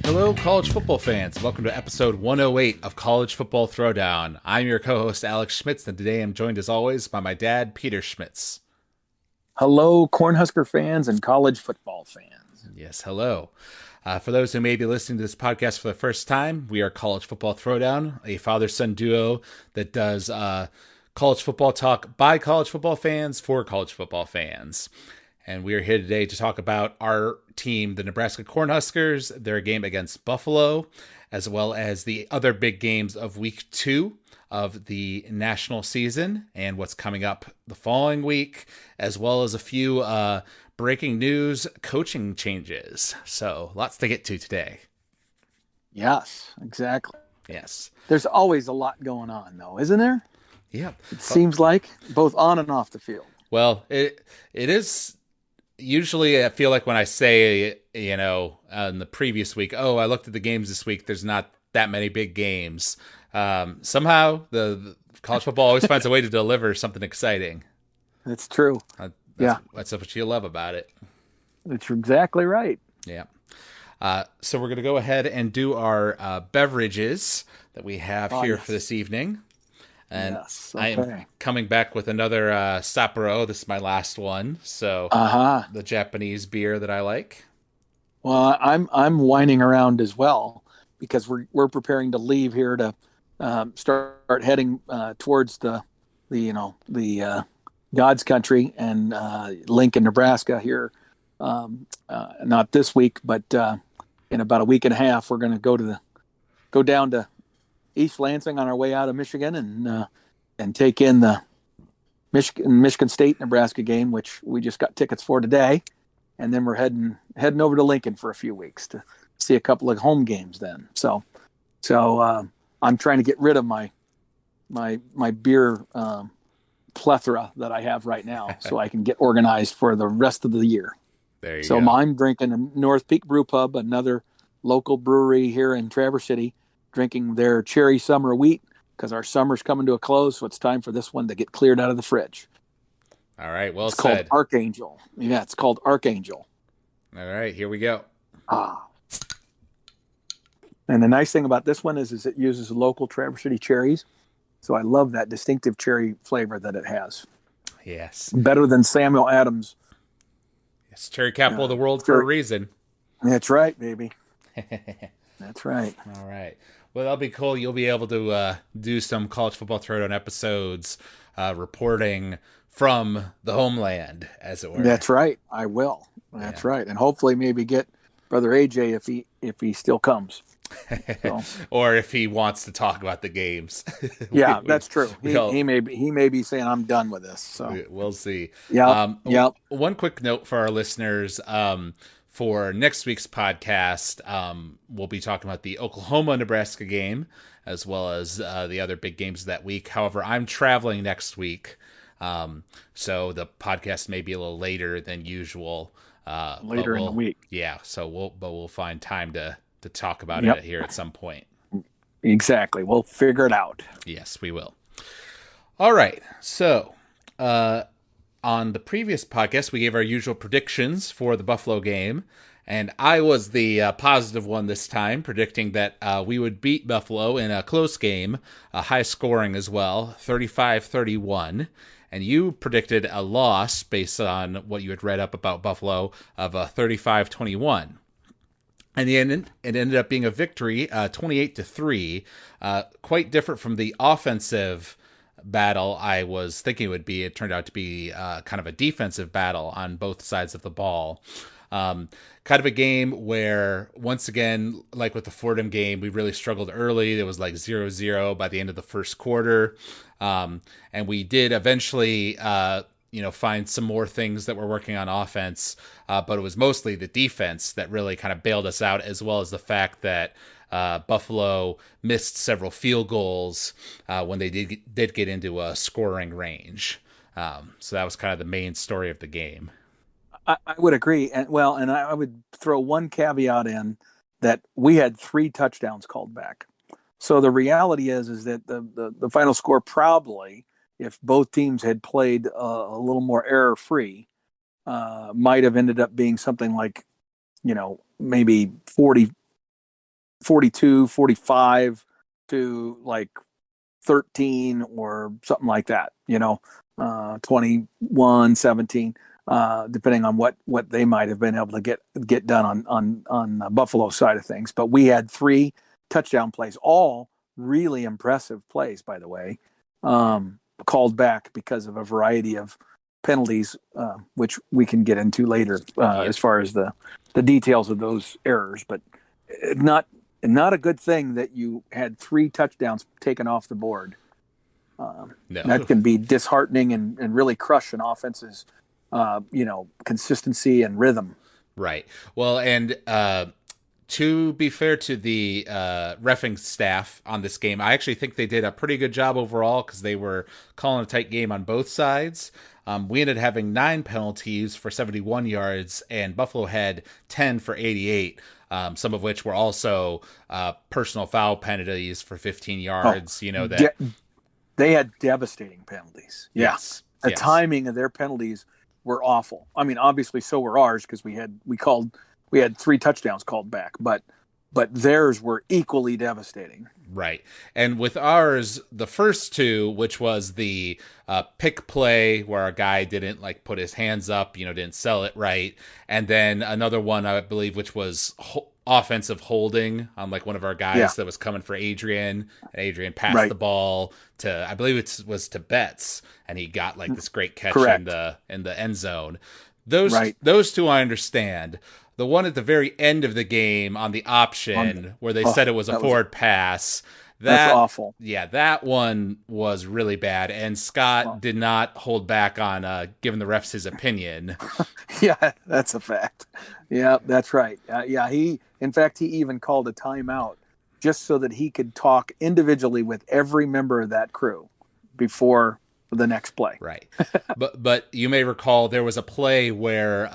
Hello, college football fans. Welcome to episode 108 of College Football Throwdown. I'm your co-host, Alex Schmitz, and today I'm joined, as always, by my dad, Peter Schmitz. Hello, Cornhusker fans and college football fans. Yes, hello. For those who may be listening to this podcast for the first time, we are College Football Throwdown, a father-son duo that does college football talk by college football fans for college football fans. And we are here today to talk about our team, the Nebraska Cornhuskers, their game against Buffalo, as well as the other big games of week 2 of the national season and what's coming up the following week, as well as a few breaking news coaching changes. So lots to get to today. Yes, exactly. Yes. There's always a lot going on, though, isn't there? Yeah. It seems like, both on and off the field. Well, it is. Usually I feel like when I say, in the previous week, I looked at the games this week, there's not that many big games. Somehow the college football always finds a way to deliver something exciting. That's true. That's what you love about it. That's exactly right. Yeah. So we're going to go ahead and do our beverages that we have here for this evening. And yes, okay. I am coming back with another Sapporo. This is my last one. So the Japanese beer that I like. Well, I'm whining around as well because we're preparing to leave here to start heading towards the God's country and Lincoln, Nebraska here. Not this week, but in about a week and a half, we're going to go down to East Lansing on our way out of Michigan and take in the Michigan State Nebraska game, which we just got tickets for today, and then we're heading over to Lincoln for a few weeks to see a couple of home games. Then, so I'm trying to get rid of my beer plethora that I have right now, so I can get organized for the rest of the year. There you go. I'm drinking a North Peak Brew Pub, another local brewery here in Traverse City, drinking their cherry summer wheat because our summer's coming to a close, so it's time for this one to get cleared out of the fridge. All right, well it's said. Called Archangel. Yeah, it's called Archangel. All right, here we go. And the nice thing about this one is it uses local Traverse City cherries, so I love that distinctive cherry flavor that it has. Yes. Better than Samuel Adams. Yes, cherry capital of the world for a reason. That's right, baby. That's right. All right. Well, that'll be cool. You'll be able to do some College Football Throwdown episodes reporting from the homeland, as it were. That's right. I will. That's right. And hopefully maybe get Brother AJ if he still comes. So. Or if he wants to talk about the games. Yeah, that's true. He may be saying I'm done with this. So we'll see. Yeah. One quick note for our listeners. For next week's podcast, we'll be talking about the Oklahoma-Nebraska game, as well as the other big games of that week. However, I'm traveling next week, so the podcast may be a little later than usual. Later in the week. Yeah, so we'll find time to talk about it here at some point. Exactly. We'll figure it out. Yes, we will. All right, so on the previous podcast, we gave our usual predictions for the Buffalo game, and I was the positive one this time, predicting that we would beat Buffalo in a close game, high scoring as well, 35-31, and you predicted a loss based on what you had read up about Buffalo of 35-21. And it ended up being a victory, 28-3, quite different from the offensive battle I was thinking it would be. It turned out to be kind of a defensive battle on both sides of the ball. Kind of a game where, once again, like with the Fordham game, we really struggled early. It was like 0-0 by the end of the first quarter. And we did eventually, find some more things that we're working on offense. But it was mostly the defense that really kind of bailed us out, as well as the fact that Buffalo missed several field goals when they did get into a scoring range. So that was kind of the main story of the game. I would agree. And I would throw one caveat in that we had 3 touchdowns called back. So the reality is that the final score probably if both teams had played a little more error free, might have ended up being something like, maybe 40, 42, 45 to like 13 or something like that, 21, 17, depending on what they might have been able to get done on the Buffalo side of things. But we had 3 touchdown plays, all really impressive plays, by the way, called back because of a variety of penalties, which we can get into later, as far as the details of those errors. But not not a good thing that you had 3 touchdowns taken off the board. No. That can be disheartening and really crush an offense's, consistency and rhythm. Right. Well, and to be fair to the reffing staff on this game, I actually think they did a pretty good job overall because they were calling a tight game on both sides. We ended having 9 penalties for 71 yards, and Buffalo had 10 for 88. Some of which were also personal foul penalties for 15 yards. They had devastating penalties. Yeah. Yes, The yes. timing of their penalties were awful. I mean, obviously, so were ours because we had 3 touchdowns called back, but theirs were equally devastating. Right. And with ours, the first 2, which was the pick play where a guy didn't like put his hands up, didn't sell it right. And then another one, I believe, which was offensive holding on like one of our guys that was coming for Adrian. And Adrian passed the ball to, I believe it was to Betts. And he got like this great catch in the end zone. Those 2 I understand. The one at the very end of the game on the option where they said it was a forward pass. That's awful. Yeah, that one was really bad. And Scott did not hold back on giving the refs his opinion. Yeah, that's a fact. Yeah, that's right. In fact, he even called a timeout just so that he could talk individually with every member of that crew before the next play. Right. But you may recall there was a play where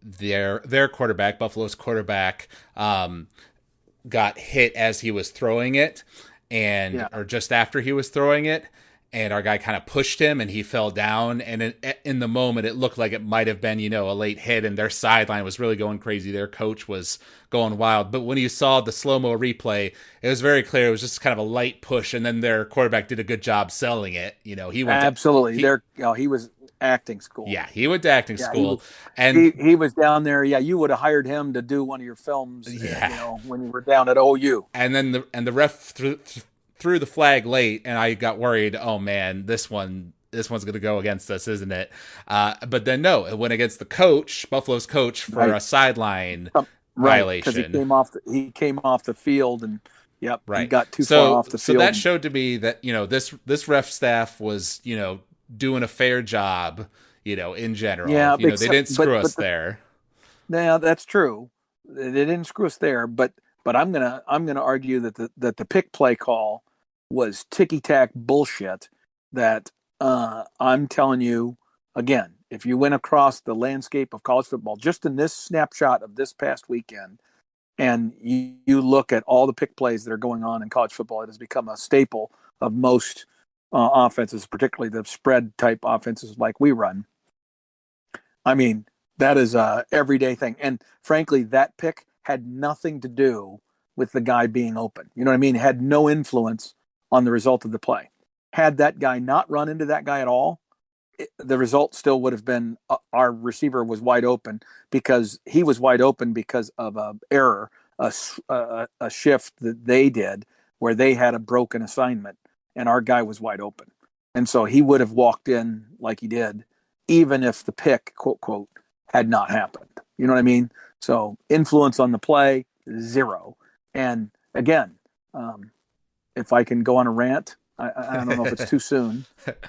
their quarterback, Buffalo's quarterback, got hit as he was throwing it, or just after he was throwing it, and our guy kind of pushed him and he fell down. And in the moment, it looked like it might have been, a late hit, and their sideline was really going crazy. Their coach was going wild. But when you saw the slow-mo replay, it was very clear it was just kind of a light push, and then their quarterback did a good job selling it. He went absolutely. He was acting school. Yeah, he went to acting school, and he was down there. Yeah, you would have hired him to do one of your films. When you were down at OU. And then the ref threw the flag late, and I got worried. Oh man, this one's going to go against us, isn't it? But then no, it went against the coach, Buffalo's coach, for a sideline violation. Because he came off the field and. Yep, he got too far off the field. So that showed to me that this ref staff was doing a fair job, in general. Yeah, they didn't screw us there. Yeah, that's true. They didn't screw us there, but I'm gonna argue that the pick play call was ticky tack bullshit. That I'm telling you again, if you went across the landscape of college football, just in this snapshot of this past weekend, and you look at all the pick plays that are going on in college football, it has become a staple of most offenses, particularly the spread type offenses like we run. I mean, that is a everyday thing. And frankly, that pick had nothing to do with the guy being open. You know what I mean? It had no influence on the result of the play. Had that guy not run into that guy at all, the result still would have been our receiver was wide open, because he was wide open because of an error, a shift that they did where they had a broken assignment and our guy was wide open. And so he would have walked in like he did, even if the pick, quote, quote, had not happened. You know what I mean? So influence on the play, 0. And again, if I can go on a rant, I don't know if it's too soon,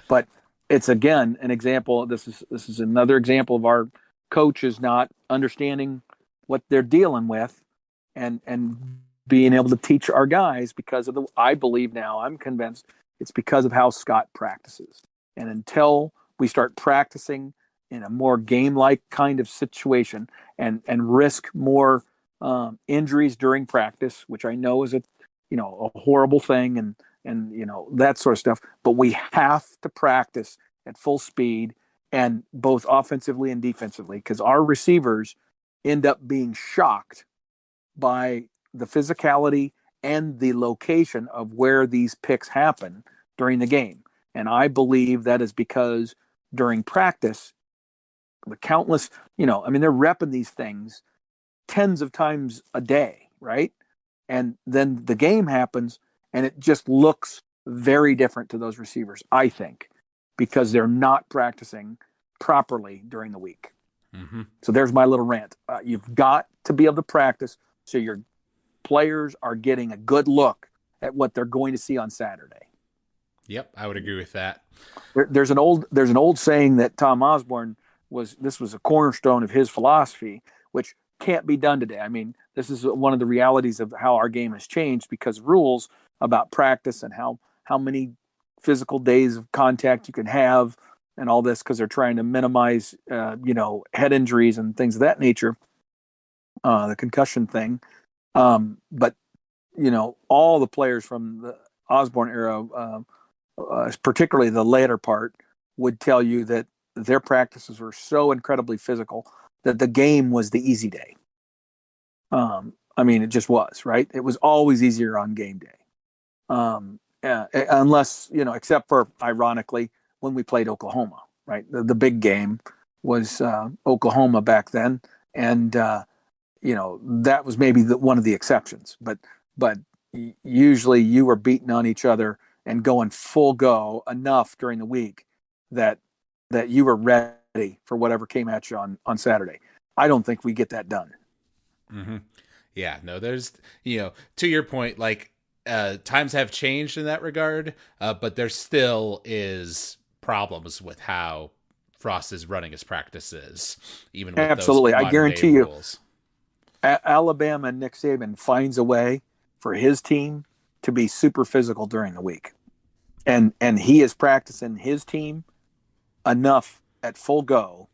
but it's again an example. This is another example of our coaches not understanding what they're dealing with, and being able to teach our guys because of I believe now, I'm convinced it's because of how Scott practices. And until we start practicing in a more game-like kind of situation and risk more injuries during practice, which I know is a horrible thing, and that sort of stuff. But we have to practice at full speed, and both offensively and defensively, because our receivers end up being shocked by the physicality and the location of where these picks happen during the game. And I believe that is because during practice, the countless, they're repping these things tens of times a day, right? And then the game happens and it just looks very different to those receivers, I think, because they're not practicing properly during the week. Mm-hmm. So there's my little rant. You've got to be able to practice so your players are getting a good look at what they're going to see on Saturday. Yep, I would agree with that. There's an old saying that Tom Osborne was a cornerstone of his philosophy, which can't be done today. I mean, this is one of the realities of how our game has changed because rules about practice and how many physical days of contact you can have and all this, because they're trying to minimize head injuries and things of that nature, the concussion thing. But all the players from the Osborne era, particularly the later part, would tell you that their practices were so incredibly physical that the game was the easy day. It just was, right? It was always easier on game day. Unless, except for, ironically, when we played Oklahoma, right? The big game was Oklahoma back then. And, that was maybe one of the exceptions. But usually you were beating on each other and going full go enough during the week that you were ready for whatever came at you on Saturday. I don't think we get that done. Mm-hmm. Yeah, no, there's, to your point, like, times have changed in that regard, but there still is problems with how Frost is running his practices, even with those Absolutely. I modern day guarantee you, rules. Alabama and Nick Saban finds a way for his team to be super physical during the week. And he is practicing his team enough at full go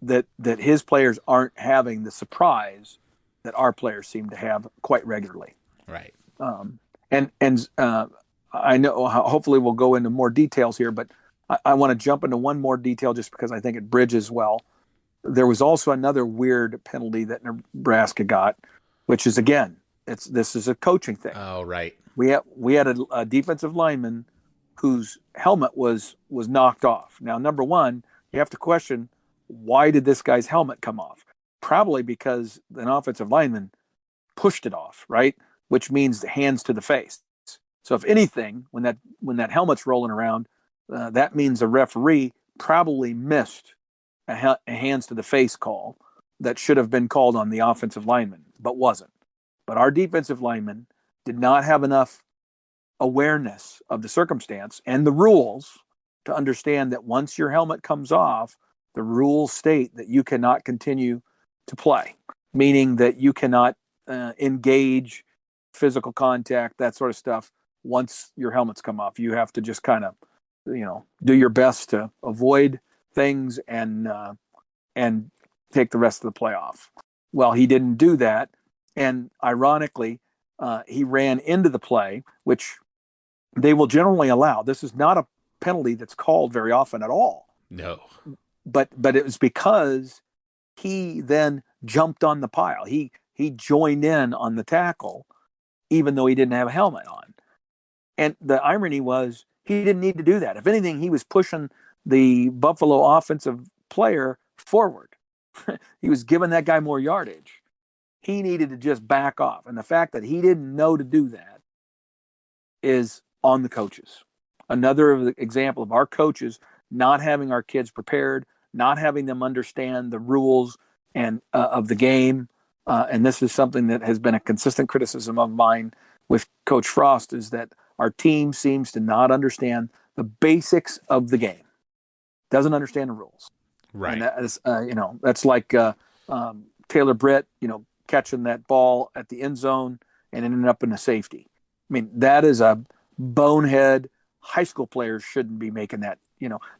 that his players aren't having the surprise that our players seem to have quite regularly. Right. And I know hopefully we'll go into more details here, but I want to jump into one more detail just because I think it bridges well. There was also another weird penalty that Nebraska got, which is, again, this is a coaching thing. Oh, right. We had a defensive lineman whose helmet was knocked off. Now, number one, you have to question, why did this guy's helmet come off? Probably because an offensive lineman pushed it off, right? Which means the hands to the face. So if anything, when that helmet's rolling around, that means the referee probably missed a hands to the face call that should have been called on the offensive lineman, but wasn't. But our defensive lineman did not have enough awareness of the circumstance and the rules to understand that once your helmet comes off, the rules state that you cannot continue to play, meaning that you cannot engage physical contact, that sort of stuff. Once your helmets come off, you have to just kind of, do your best to avoid things and take the rest of the play off. Well, he didn't do that. And ironically, he ran into the play, which they will generally allow. This is not a penalty that's called very often at all. No. But it was because he then jumped on the pile. He joined in on the tackle, even though he didn't have a helmet on. And the irony was he didn't need to do that. If anything, he was pushing the Buffalo offensive player forward. He was giving that guy more yardage. He needed to just back off. And the fact that he didn't know to do that is on the coaches. Another example of our coaches not having our kids prepared, not having them understand the rules and of the game. And this is something that has been a consistent criticism of mine with Coach Frost, is that our team seems to not understand the basics of the game. Doesn't understand the rules. Right. And that is, that's like Taylor Britt, catching that ball at the end zone and ending up in a safety. I mean, that is a bonehead. High school players shouldn't be making that.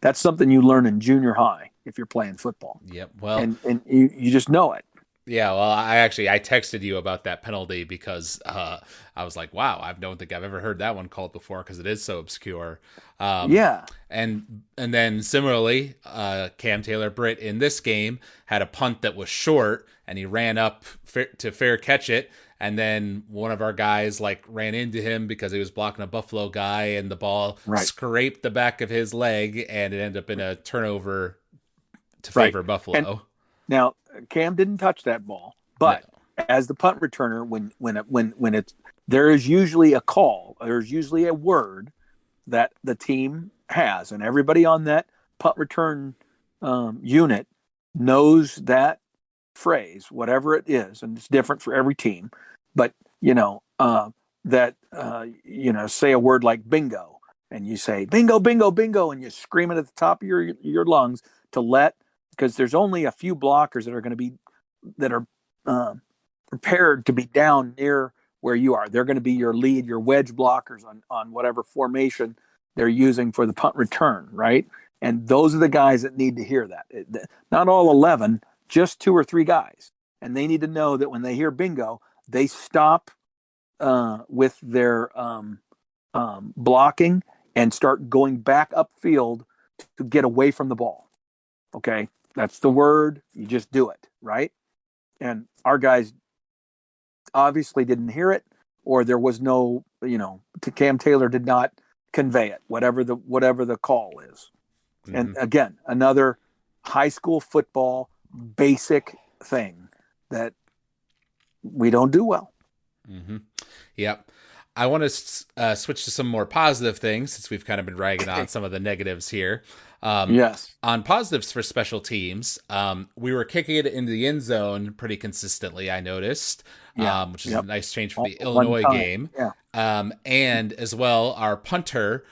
That's something you learn in junior high if you're playing football. Yep. Well, and you just know it. Yeah, well, I texted you about that penalty because I was like, wow, I don't think I've ever heard that one called before because it is so obscure. Um, Yeah, and then similarly, Cam Taylor Britt in this game had a punt that was short, and he ran up to fair catch it, and then one of our guys like ran into him because he was blocking a Buffalo guy, and the ball right, scraped the back of his leg, and it ended up in a turnover to right. favor And Buffalo. now Cam didn't touch that ball, No. but as the punt returner, when it's there is usually a call, there's usually a word that the team has, and everybody on that punt return unit knows that phrase, whatever it is, and it's different for every team. But say a word like bingo, and you say bingo, bingo, bingo, and you scream it at the top of your lungs to let because there's only a few blockers that are going to be that are prepared to be down near where you are. They're going to be your lead, your wedge blockers on whatever formation they're using for the punt return, right? And those are the guys that need to hear that. Not all 11, just two or three guys. And they need to know that when they hear bingo, they stop with their blocking and start going back upfield to get away from the ball. Okay, that's the word. You just do it, right? And our guys obviously didn't hear it, or there was no, Cam Taylor did not convey it, whatever the call is. And Mm-hmm. again, another high school football basic thing that we don't do well. Mm-hmm. Yep. I want to switch to some more positive things since we've kind of been ragging on Okay. some of the negatives here. Um, Yes. on positives for special teams, we were kicking it into the end zone pretty consistently, I noticed, Yeah. which is a Yep. nice change from All the one Illinois time. game. Yeah. And as well, our punter,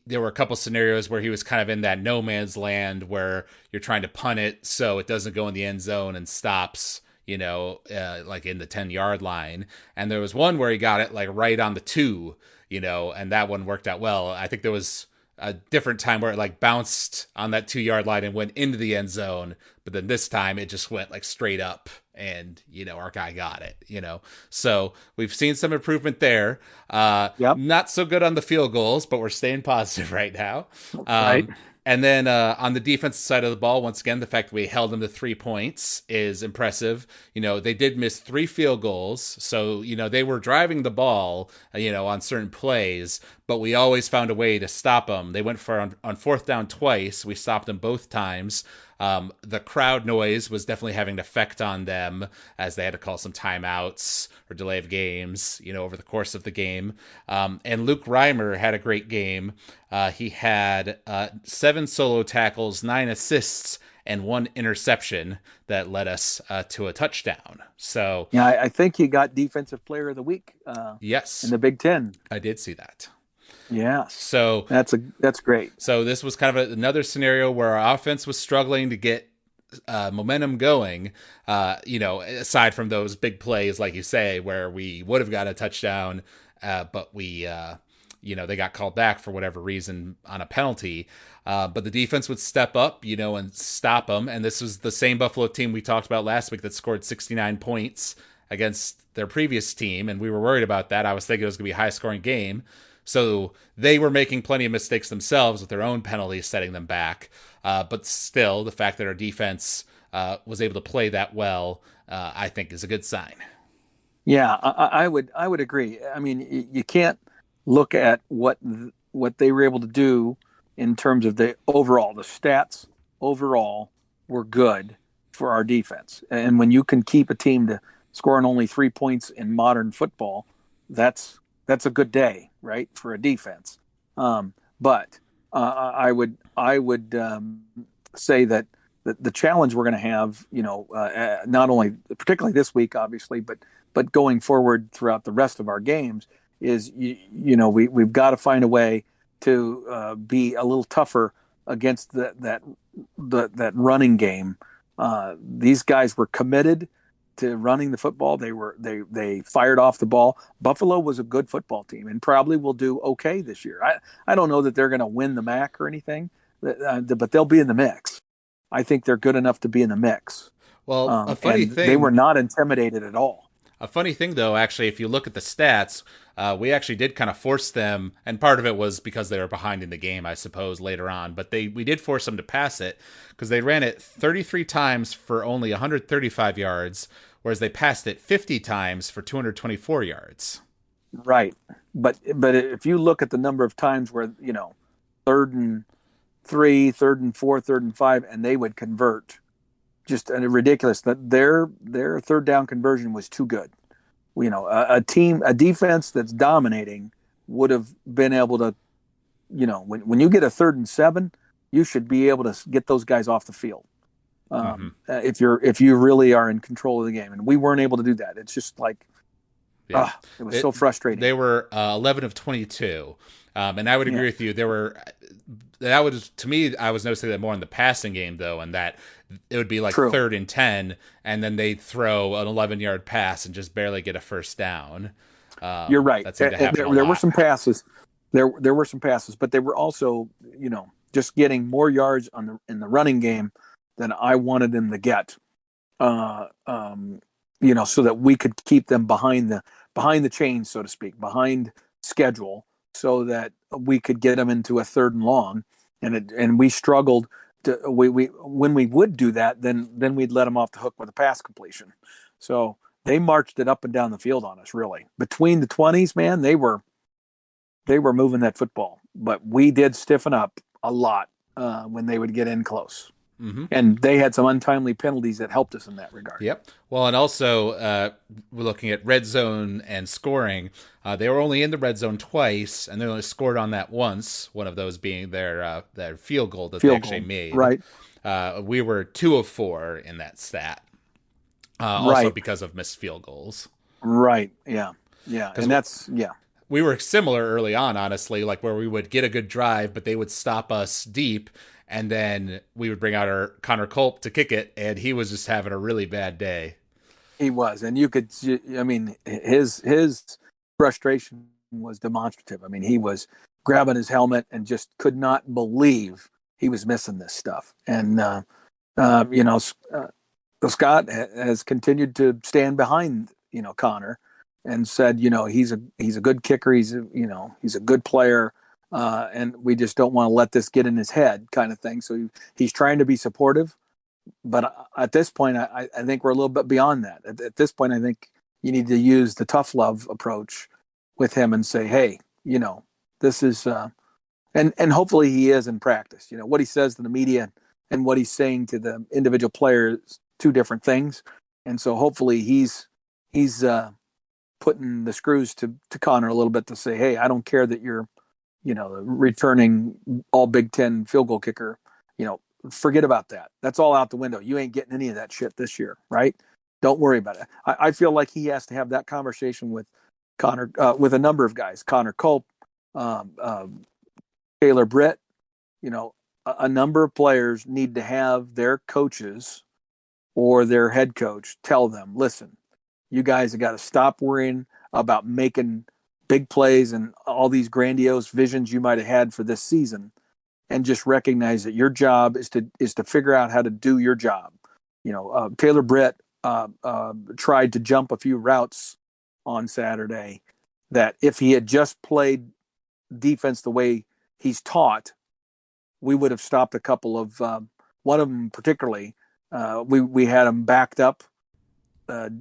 there were a couple scenarios where he was kind of in that no man's land where you're trying to punt it so it doesn't go in the end zone and stops, like in the 10-yard line. And there was one where he got it like right on the 2, and that one worked out well. I think there was a different time where it like bounced on that 2-yard line and went into the end zone, but then this time it just went like straight up and our guy got it. So we've seen some improvement there. Yep. Not so good on the field goals, but we're staying positive right now. Right. And then on the defensive side of the ball, once again, the fact that we held them to 3 points is impressive. They did miss 3 field goals. So, they were driving the ball, on certain plays, but we always found a way to stop them. They went for on fourth down twice. We stopped them both times. The crowd noise was definitely having an effect on them as they had to call some timeouts or delay of games, over the course of the game. And Luke Reimer had a great game. He had 7 solo tackles, 9 assists, and 1 interception that led us to a touchdown. So, Yeah, I think he got Defensive Player of the Week in yes, the Big Ten. I did see that. Yes, So, that's great. so this was kind of another scenario where our offense was struggling to get momentum going, aside from those big plays, like you say, where we would have got a touchdown, but they got called back for whatever reason on a penalty. But the defense would step up, and stop them. And this was the same Buffalo team we talked about last week that scored 69 points against their previous team. And we were worried about that. I was thinking it was going to be a high scoring game. So they were making plenty of mistakes themselves with their own penalties setting them back. But still, the fact that our defense was able to play that well, I think is a good sign. Yeah, I would agree. I mean, you can't look at what they were able to do in terms of the stats overall were good for our defense. And when you can keep a team to scoring only 3 points in modern football, that's a good day, right, for a defense. But I would say that the challenge we're going to have, not only particularly this week, obviously, but going forward throughout the rest of our games is we've got to find a way to be a little tougher against that running game. These guys were committed to running the football. They fired off the ball. Buffalo was a good football team and probably will do okay this year. I don't know that they're going to win the MAC or anything, but they'll be in the mix. I think they're good enough to be in the mix. Well, a funny And they were thing not intimidated at all. A funny thing, though, actually, if you look at the stats, we actually did kind of force them, and part of it was because they were behind in the game, I suppose, later on. But we did force them to pass it because they ran it 33 times for only 135 yards, whereas they passed it 50 times for 224 yards. Right. But if you look at the number of times where, third and three, third and four, third and five, and they would convert, just ridiculous that their third down conversion was too good. A defense that's dominating would have been able to, when you get a 3rd and 7, you should be able to get those guys off the field. Mm-hmm. If you really are in control of the game, and we weren't able to do that. It's just like, Yeah, it was so frustrating. They were 11 of 22, and I would agree with you. That was, to me, I was noticing that more in the passing game though, and that it would be like True. 3rd and 10, and then they'd throw an 11-yard pass and just barely get a first down. You're right. That seemed to happen there, a there were lot. some passes. There were some passes, but they were also, just getting more yards in the running game than I wanted them to get. Uh, um, so that we could keep them behind the chains, so to speak, behind schedule, so that we could get them into a 3rd and long. And we struggled to we when we would do that, then we'd let them off the hook with a pass completion. So they marched it up and down the field on us. Really, between the 20s, man, they were moving that football, but we did stiffen up a lot when they would get in close. Mm-hmm. And they had some untimely penalties that helped us in that regard. Yep. Well, and also we're looking at red zone and scoring. They were only in the red zone twice, and they only scored on that once. One of those being their field goal that they actually made. Right. We were 2 of 4 in that stat. Also Right. because of missed field goals. Right. Yeah. Yeah. And that's, yeah. We were similar early on, honestly, like where we would get a good drive, but they would stop us deep, and then we would bring out our Connor Culp to kick it, and he was just having a really bad day. He was. And you could, I mean, his frustration was demonstrative. I mean, he was grabbing his helmet and just could not believe he was missing this stuff. And, Scott has continued to stand behind, Connor, and said, he's a good kicker. He's a good player. And we just don't want to let this get in his head, kind of thing. So he's trying to be supportive, but at this point, I think we're a little bit beyond that. At this point, I think you need to use the tough love approach with him and say, hey, this is, and hopefully he is in practice. What he says to the media and what he's saying to the individual players, two different things. And so hopefully he's putting the screws to Connor a little bit to say, hey, I don't care that you're, returning all Big Ten field goal kicker. Forget about that. That's all out the window. You ain't getting any of that shit this year, right? Don't worry about it. I feel like he has to have that conversation with Connor, with a number of guys. Connor Culp, Taylor Britt. A number of players need to have their coaches or their head coach tell them, listen, you guys have got to stop worrying about making big plays and all these grandiose visions you might have had for this season, and just recognize that your job is to figure out how to do your job. Taylor Britt tried to jump a few routes on Saturday that if he had just played defense the way he's taught, we would have stopped a couple of one of them particularly. We had him backed up,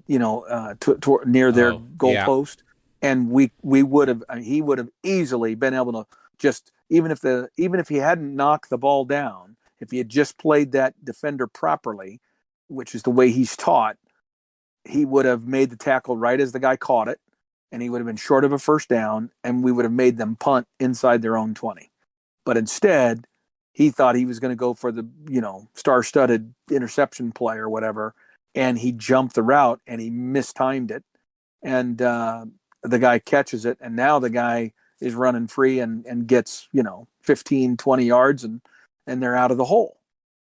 near their goal post, and we would have. He would have easily been able to just even if he hadn't knocked the ball down, if he had just played that defender properly, which is the way he's taught, he would have made the tackle right as the guy caught it, and he would have been short of a first down, and we would have made them punt inside their own 20. But instead, he thought he was going to go for the, star-studded interception play or whatever, and he jumped the route and he mistimed it, and the guy catches it, and now the guy is running free and gets 15, 20 yards, and they're out of the hole.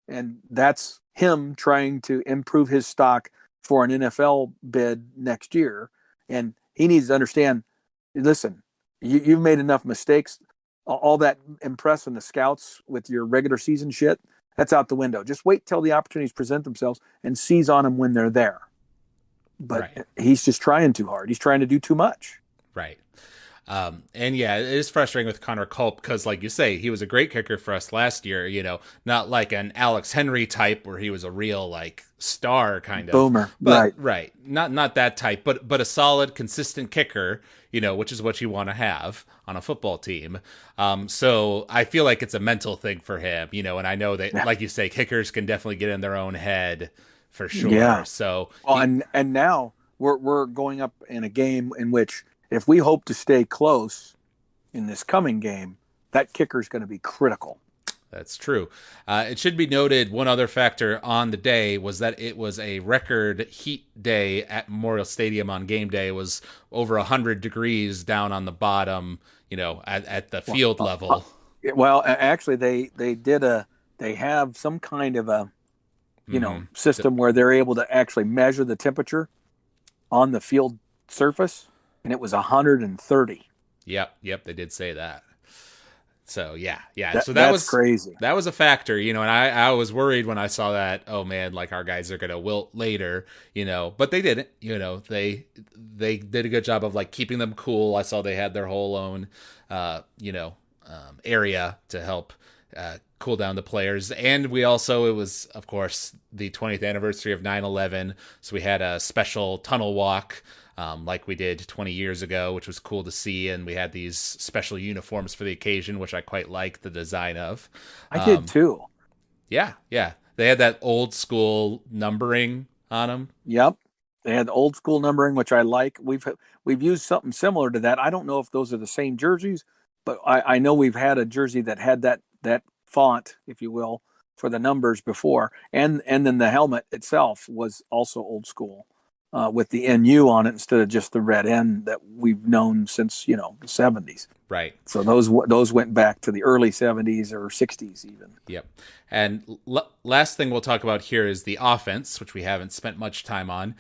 And that's him trying to improve his stock for an NFL bid next year. And he needs to understand, listen, you've made enough mistakes. All that impressing the scouts with your regular season shit, that's out the window. Just wait till the opportunities present themselves and seize on them when they're there. But Right. he's just trying too hard. He's trying to do too much. Right. And yeah, it is frustrating with Connor Culp because, like you say, he was a great kicker for us last year. Not like an Alex Henry type where he was a real like star kind of, Boomer, but right? right, not that type, but a solid, consistent kicker. Which is what you want to have on a football team. So I feel like it's a mental thing for him. And I know that, Yeah, like you say, kickers can definitely get in their own head for sure. yeah. So Well, and now we're going up in a game in which if we hope to stay close in this coming game, that kicker is going to be critical. that's true. It should be noted one other factor on the day was that it was a record heat day at Memorial Stadium on game day. It was over 100 degrees down on the bottom, at the field level. Well, actually, they have some kind of a Mm-hmm. system where they're able to actually measure the temperature on the field surface, and it was 130. Yep, they did say that. So yeah. That So that that's was crazy. that was a factor, and I was worried when I saw that. Oh man, like our guys are gonna wilt later, but they didn't. They did a good job of like keeping them cool. I saw they had their whole own, area to help cool down the players, and it was of course the 20th anniversary of 9/11, so we had a special tunnel walk like we did 20 years ago, which was cool to see. And we had these special uniforms for the occasion, which I quite liked the design of. I did too. Yeah. They had that old school numbering on them. Yep. They had old school numbering, which I like. We've used something similar to that. I don't know if those are the same jerseys, but I know we've had a jersey that had that font, if you will, for the numbers before, and then the helmet itself was also old school, with the NU on it instead of just the red N that we've known since the 70s. Right. So those went back to the early 70s or 60s even. Yep. And last thing we'll talk about here is the offense, which we haven't spent much time on.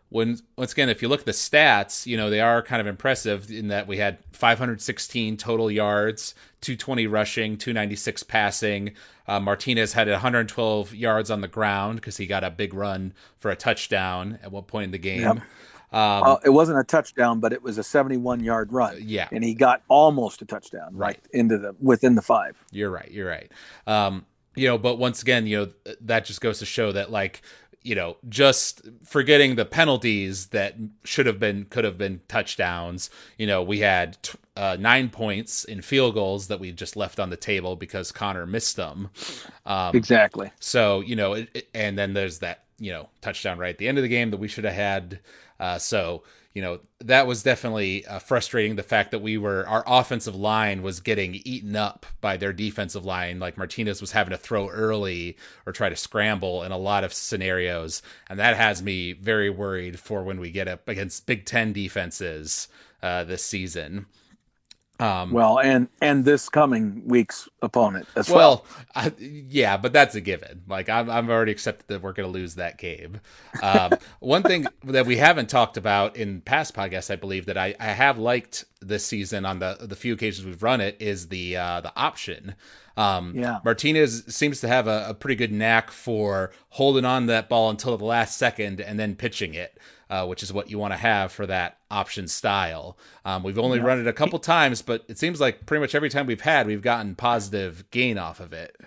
Once again, if you look at the stats, they are kind of impressive in that we had 516 total yards, 220 rushing, 296 passing. Martinez had 112 yards on the ground because he got a big run for a touchdown at one point in the game. Yep. It wasn't a touchdown, but it was a 71-yard run. Yeah, and he got almost a touchdown, right into within the 5. You're right. But once again, that just goes to show that like, just forgetting the penalties that could have been touchdowns. We had 9 points in field goals that we just left on the table because Connor missed them. Exactly. So, and then there's that, touchdown right at the end of the game that we should have had. So, that was definitely frustrating. The fact that our offensive line was getting eaten up by their defensive line. Like Martinez was having to throw early or try to scramble in a lot of scenarios. And that has me very worried for when we get up against Big Ten defenses this season. Well, and this coming week's opponent as well. Yeah, but that's a given. Like I've already accepted that we're going to lose that game. One thing that we haven't talked about in past podcasts, I believe that I have liked this season on the few occasions we've run it is the option. Yeah. Martinez seems to have a pretty good knack for holding on to that ball until the last second and then pitching it. Which is what you want to have for that option style. We've only run it a couple times, but it seems like pretty much every time we've gotten positive gain off of it.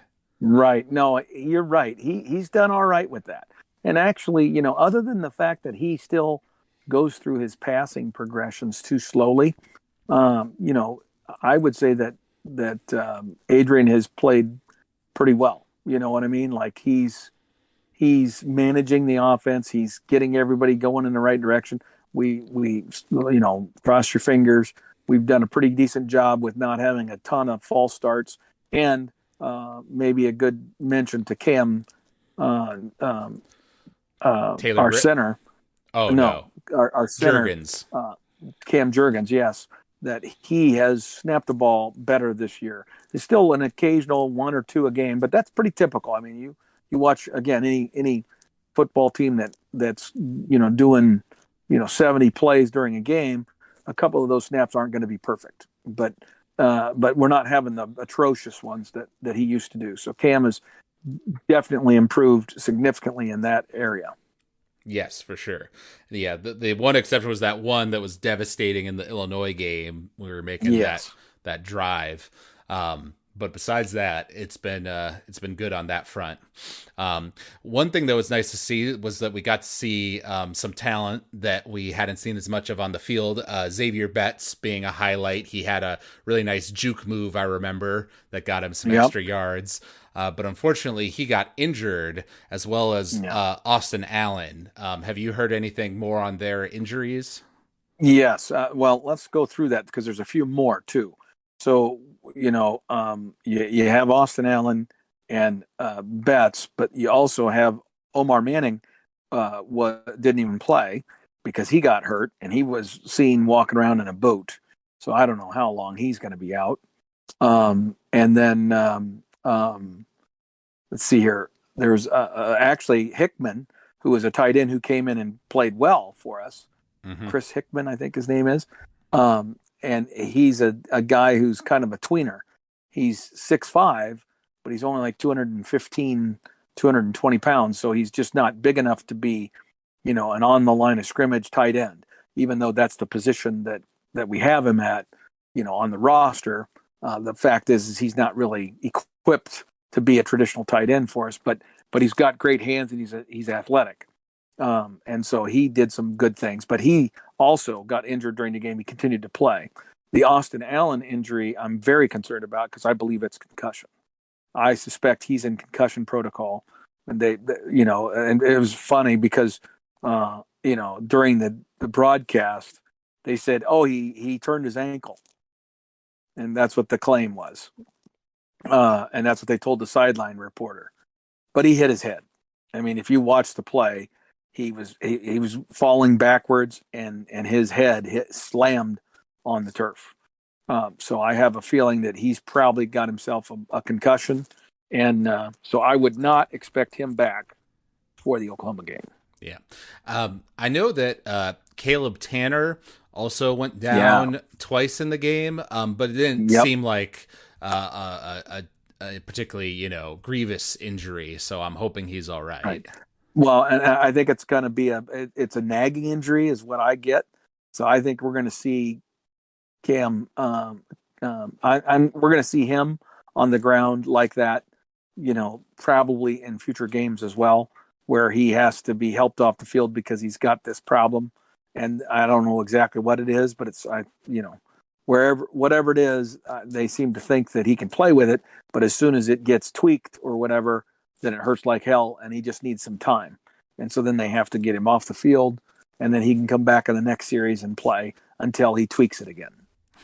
Right. No, you're right. He's done all right with that. And actually, other than the fact that he still goes through his passing progressions too slowly, I would say that Adrian has played pretty well. You know what I mean? Like he's managing the offense. He's getting everybody going in the right direction. We cross your fingers. We've done a pretty decent job with not having a ton of false starts, and maybe a good mention to Cam, Taylor, our center. Oh no, our center, Juergens. Cam Juergens. Yes, that he has snapped the ball better this year. There's still an occasional one or two a game, but that's pretty typical. I mean, you watch again any football team that's doing 70 plays during a game, a couple of those snaps aren't going to be perfect, but but we're not having the atrocious ones that he used to do. So Cam has definitely improved significantly in that area. Yes, for sure. Yeah, the one exception was that one that was devastating in the Illinois game. We were making Yes. that drive. But besides that, it's been good on that front. One thing that was nice to see was that we got to see some talent that we hadn't seen as much of on the field. Xavier Betts being a highlight. He had a really nice juke move, I remember, that got him some Yep. extra yards. But unfortunately, he got injured, as well as Yeah. Austin Allen. Have you heard anything more on their injuries? Yes. Well, let's go through that because there's a few more too. So, you have Austin Allen and Betts, but you also have Omar Manning didn't even play because he got hurt and he was seen walking around in a boot. So I don't know how long he's going to be out. And then let's see here. There's actually Hickman, who was a tight end who came in and played well for us. Mm-hmm. Chris Hickman, I think his name is. And he's a guy who's kind of a tweener. He's 6'5", but he's only like 215, 220 pounds. So he's just not big enough to be, an on the line of scrimmage tight end, even though that's the position that we have him at, on the roster. The fact is he's not really equipped to be a traditional tight end for us, but he's got great hands and he's athletic. And so he did some good things, but he also got injured during the game. He continued to play. The Austin Allen injury, I'm very concerned about because I believe it's concussion. I suspect he's in concussion protocol. And and it was funny because, during the broadcast, they said, oh, he turned his ankle. And that's what the claim was. And that's what they told the sideline reporter. But he hit his head. I mean, if you watch the play, he was falling backwards and his head slammed on the turf. So I have a feeling that he's probably got himself a concussion, and so I would not expect him back for the Oklahoma game. Yeah. I know that Caleb Tanner also went Yeah. down twice in the game, but it didn't Yep. seem like a particularly, grievous injury. So I'm hoping he's all right. Right. Well, and I think it's going to be it's a nagging injury, is what I get. So I think we're going to see Cam. We're going to see him on the ground like that, probably in future games as well, where he has to be helped off the field because he's got this problem, and I don't know exactly what it is, but whatever it is, they seem to think that he can play with it, but as soon as it gets tweaked or whatever, then it hurts like hell, and he just needs some time, and so then they have to get him off the field, and then he can come back in the next series and play until he tweaks it again.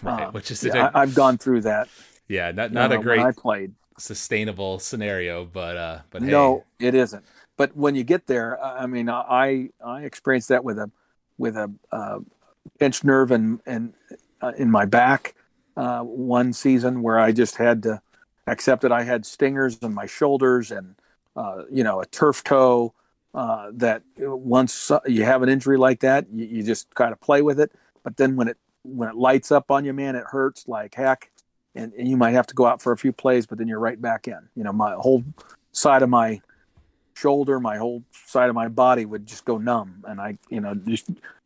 Right, which is I've gone through that. Yeah, not a great when I played. sustainable scenario, but hey. No, it isn't. But when you get there, I mean, I experienced that with a pinched nerve and in my back one season where I just had to accept that I had stingers in my shoulders and a turf toe. That once you have an injury like that, you just kind of play with it. But then when it lights up on you, man, it hurts like heck, and you might have to go out for a few plays, but then you're right back in. My whole side of my shoulder, my whole side of my body would just go numb, and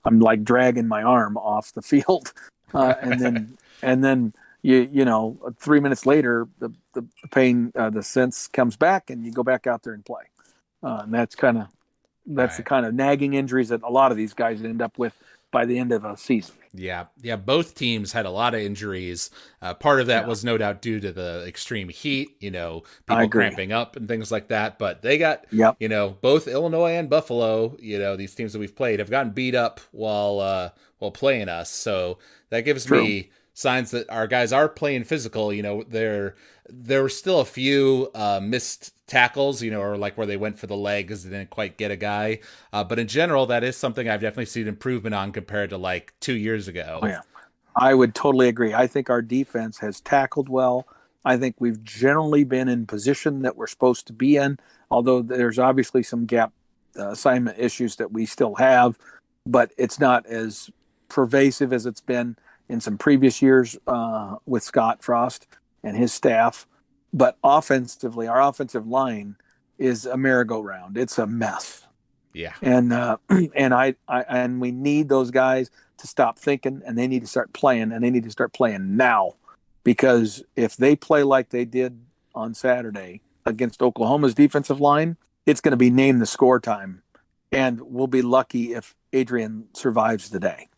I'm like dragging my arm off the field, and then you 3 minutes later the pain, the sense comes back, and you go back out there and play, and that's Right. the kind of nagging injuries that a lot of these guys end up with by the end of a season. Yeah. Both teams had a lot of injuries. Part of that was no doubt due to the extreme heat, people cramping up and things like that. But they got, Yep. Both Illinois and Buffalo, these teams that we've played have gotten beat up while playing us. So that gives me signs that our guys are playing physical. There were still a few missed tackles, or like where they went for the leg because they didn't quite get a guy. But in general, that is something I've definitely seen improvement on compared to like 2 years ago. Oh, yeah. I would totally agree. I think our defense has tackled well. I think we've generally been in position that we're supposed to be in, although there's obviously some gap assignment issues that we still have, but it's not as pervasive as it's been, in some previous years with Scott Frost and his staff. But offensively, our offensive line is a merry-go-round. It's a mess. Yeah. And and we need those guys to stop thinking, and they need to start playing, and they need to start playing now, because if they play like they did on Saturday against Oklahoma's defensive line, it's going to be name the score time, and we'll be lucky if Adrian survives the day.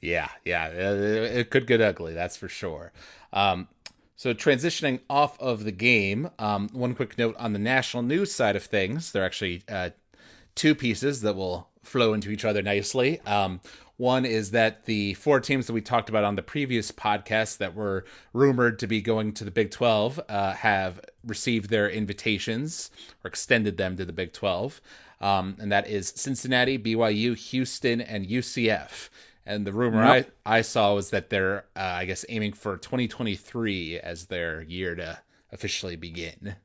Yeah, yeah, it could get ugly, that's for sure. So transitioning off of the game, one quick note on the national news side of things. There are actually two pieces that will flow into each other nicely. One is that the four teams that we talked about on the previous podcast that were rumored to be going to the Big 12 have received their invitations or extended them to the Big 12. And that is Cincinnati, BYU, Houston, and UCF. And the rumor I saw was that they're, I guess, aiming for 2023 as their year to officially begin.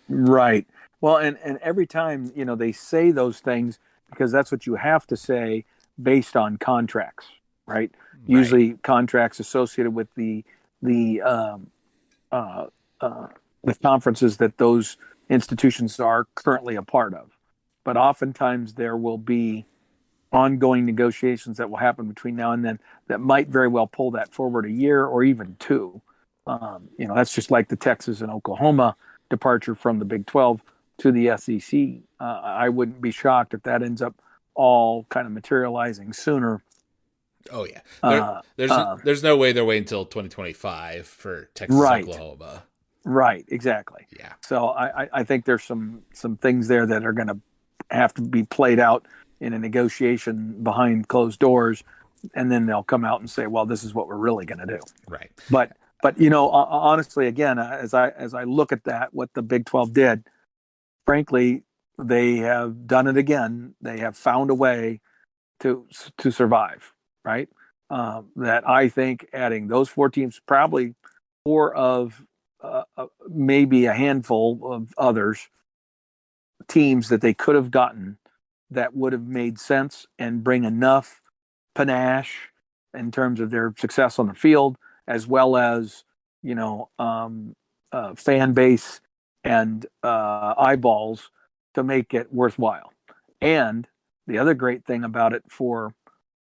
Right. Well, and every time, they say those things because that's what you have to say based on contracts, right? Usually contracts associated with the conferences that those institutions are currently a part of. But oftentimes there will be ongoing negotiations that will happen between now and then that might very well pull that forward a year or even two. That's just like the Texas and Oklahoma departure from the Big 12 to the SEC. I wouldn't be shocked if that ends up all kind of materializing sooner. Oh yeah, there's no way they're waiting until 2025 for Texas, Oklahoma. Right, exactly. Yeah. So I think there's some things there that are going to have to be played out in a negotiation behind closed doors, and then they'll come out and say, well, this is what we're really going to do. Right. But honestly, again, as I look at that, what the Big 12 did, frankly, they have done it again. They have found a way to survive, right? That I think adding those four teams, probably four of maybe a handful of others teams that they could have gotten that would have made sense and bring enough panache in terms of their success on the field, as well as fan base and eyeballs to make it worthwhile. And the other great thing about it for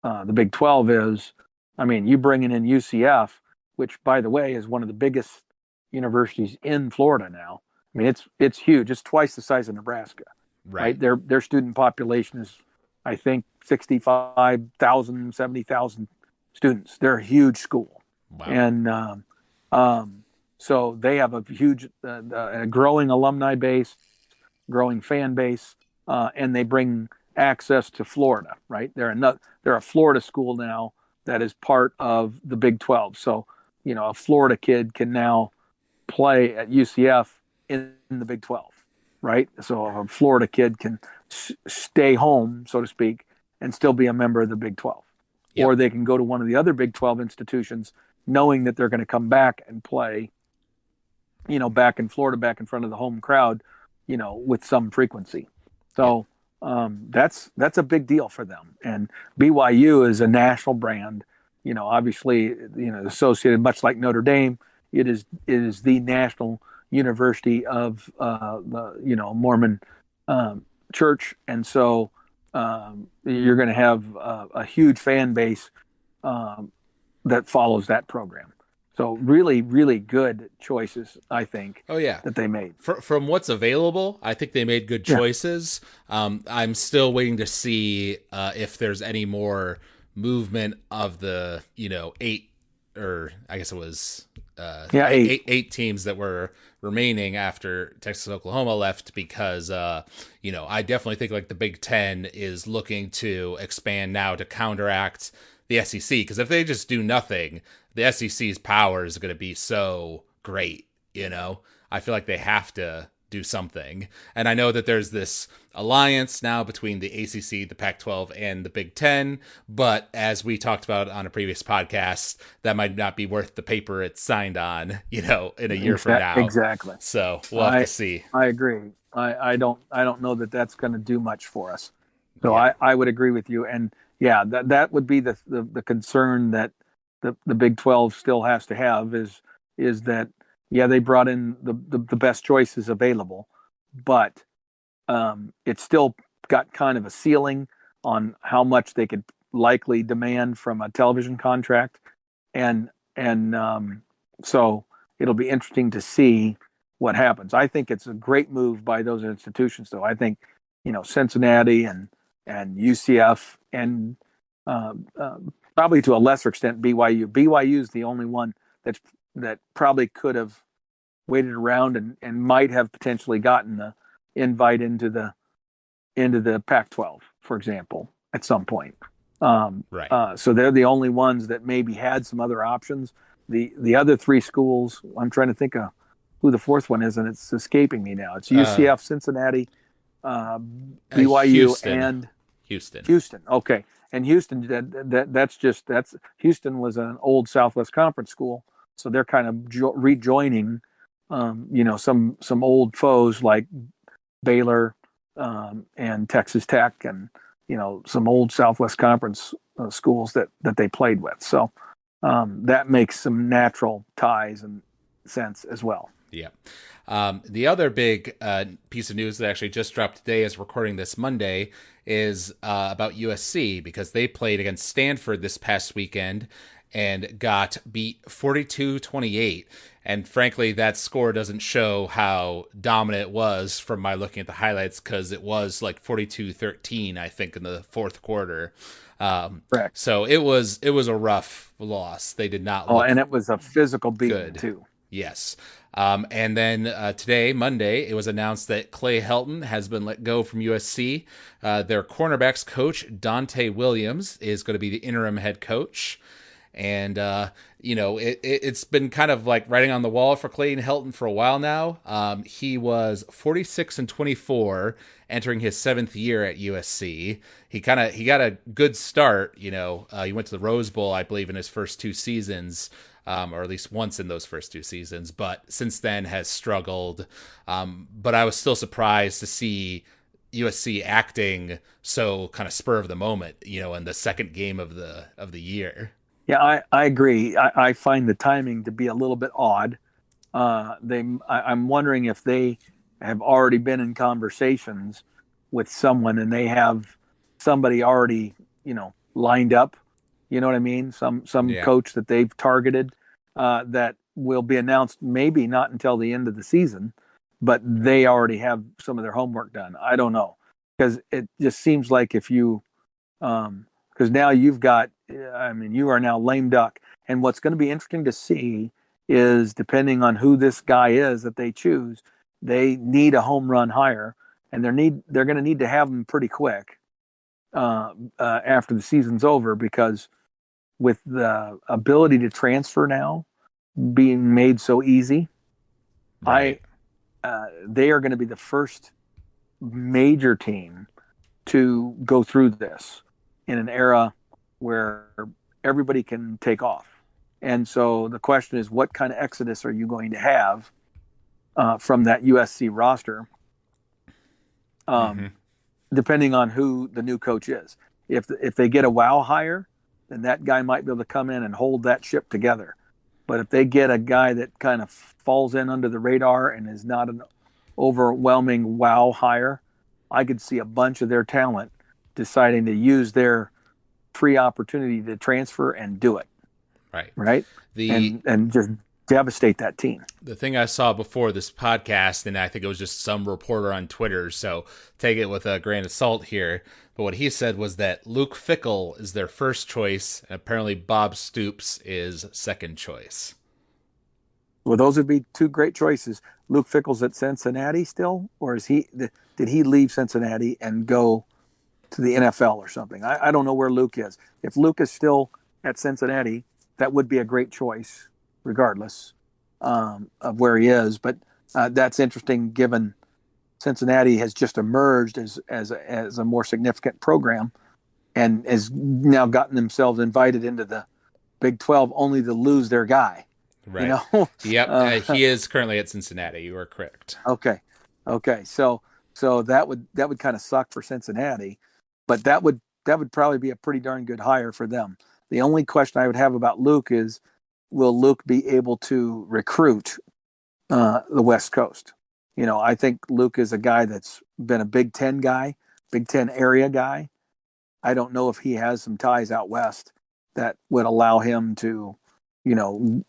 the Big 12 is, you bringing in UCF, which, by the way, is one of the biggest universities in Florida now. It's huge. It's twice the size of Nebraska. Right? Their student population is, I think, 65,000, 70,000 students. They're a huge school. Wow. And so they have a huge, a growing alumni base, growing fan base, and they bring access to Florida, right? They're a Florida school now that is part of the Big 12. So, a Florida kid can now play at UCF in the Big 12, right? So a Florida kid can stay home, so to speak, and still be a member of the Big 12. Yep. Or they can go to one of the other Big 12 institutions knowing that they're going to come back and play, back in Florida, back in front of the home crowd, with some frequency. So that's a big deal for them. And BYU is a national brand, obviously, associated, much like Notre Dame. It is the national university of the Mormon church, and so you're going to have a huge fan base that follows that program. So really, really good choices, I think. Oh yeah, that they made. From what's available, I think they made good choices. Yeah. I'm still waiting to see if there's any more movement of the 8, or I guess it was eight teams that were remaining after Texas and Oklahoma left, because I definitely think like the Big Ten is looking to expand now to counteract the SEC, because if they just do nothing, the SEC's power is going to be so great. I feel like they have to do something. And I know that there's this alliance now between the ACC, the Pac-12, and the Big Ten, but as we talked about on a previous podcast, that might not be worth the paper it's signed on, in a year from now. Exactly. So we'll have to see. I agree. I don't know that that's going to do much for us. So yeah. I would agree with you. And yeah, that would be the concern that the Big 12 still has to have is that yeah, they brought in the best choices available, but it's still got kind of a ceiling on how much they could likely demand from a television contract, and so it'll be interesting to see what happens. I think it's a great move by those institutions, though. I think Cincinnati and UCF and uh, uh, probably to a lesser extent BYU. BYU is the only one that probably could have waited around and might have potentially gotten the invite into the Pac-12, for example, at some point. Right. So they're the only ones that maybe had some other options. The other three schools, I'm trying to think of who the fourth one is, and it's escaping me now. It's UCF, Cincinnati, uh, BYU, Houston. and Houston. Houston. Okay, and Houston that's Houston was an old Southwest Conference school, so they're kind of rejoining, some old foes like Baylor, and Texas Tech, and some old Southwest Conference schools that they played with. So that makes some natural ties and sense as well. Yeah. The other big piece of news that actually just dropped today, as recording this Monday, is about USC, because they played against Stanford this past weekend and got beat 42-28. And frankly, that score doesn't show how dominant it was from my looking at the highlights, because it was like 42-13, I think, in the fourth quarter. Correct. So it was a rough loss. They did not Oh, look and it was a physical beating good. too. Yes. And then today, Monday, it was announced that Clay Helton has been let go from USC. Their cornerbacks coach, Dante Williams, is going to be the interim head coach. And, it's been kind of like writing on the wall for Clay Helton for a while now. He was 46-24 entering his seventh year at USC. He got a good start. He went to the Rose Bowl, I believe, in his first two seasons. Or at least once in those first two seasons, but since then has struggled. But I was still surprised to see USC acting so kind of spur of the moment, in the second game of the year. Yeah, I agree. I find the timing to be a little bit odd. I'm wondering if they have already been in conversations with someone and they have somebody already, lined up. You know what I mean? Some Yeah. coach that they've targeted, that will be announced maybe not until the end of the season, but they already have some of their homework done. I don't know, because it just seems like if you because now you've got, I mean, you are now lame duck. And what's going to be interesting to see is, depending on who this guy is that they choose, they need a home run hire, and they're going to need to have him pretty quick after the season's over, because with the ability to transfer now being made so easy, Right. they are going to be the first major team to go through this in an era where everybody can take off. And so the question is, what kind of exodus are you going to have from that USC roster, Mm-hmm. depending on who the new coach is? If they get a wow hire, then that guy might be able to come in and hold that ship together. But if they get a guy that kind of falls in under the radar and is not an overwhelming wow hire, I could see a bunch of their talent deciding to use their free opportunity to transfer and do it, Right. right? The And just devastate that team. the thing I saw before this podcast, and I think it was just some reporter on Twitter, so take it with a grain of salt here. But what he said was that Luke Fickell is their first choice, and apparently Bob Stoops is second choice. Well, those would be two great choices. Luke Fickell's at Cincinnati still, or did he leave Cincinnati and go to the NFL or something? I don't know where Luke is. If Luke is still at Cincinnati, that would be a great choice, regardless of where he is. But that's interesting, given Cincinnati has just emerged as a more significant program and has now gotten themselves invited into the Big 12, only to lose their guy. You Right. know, Yep. He is currently at Cincinnati. You are correct. okay, okay. So that would kind of suck for Cincinnati, but that would probably be a pretty darn good hire for them. The only question I would have about Luke is, will Luke be able to recruit the West Coast? I think Luke is a guy that's been a Big Ten guy, Big Ten area guy. I don't know if he has some ties out west that would allow him to,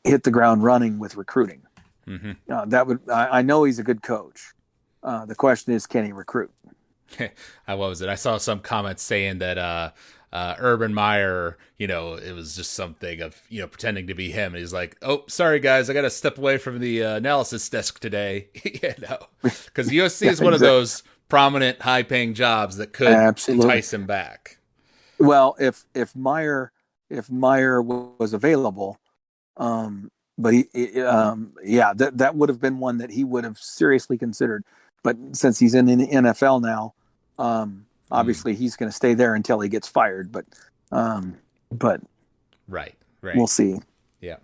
hit the ground running with recruiting. Mm-hmm. That would I know he's a good coach. The question is, can he recruit? What was it? I saw some comments saying that Urban Meyer, it was just something of pretending to be him. And he's like, "Oh, sorry guys, I got to step away from the analysis desk today." Because USC is one of those prominent, high-paying jobs that could Absolutely entice him back. Well, if Meyer was available, but yeah, that would have been one that he would have seriously considered. But since he's in the NFL now, obviously he's going to stay there until he gets fired. But right, we'll see. Yeah.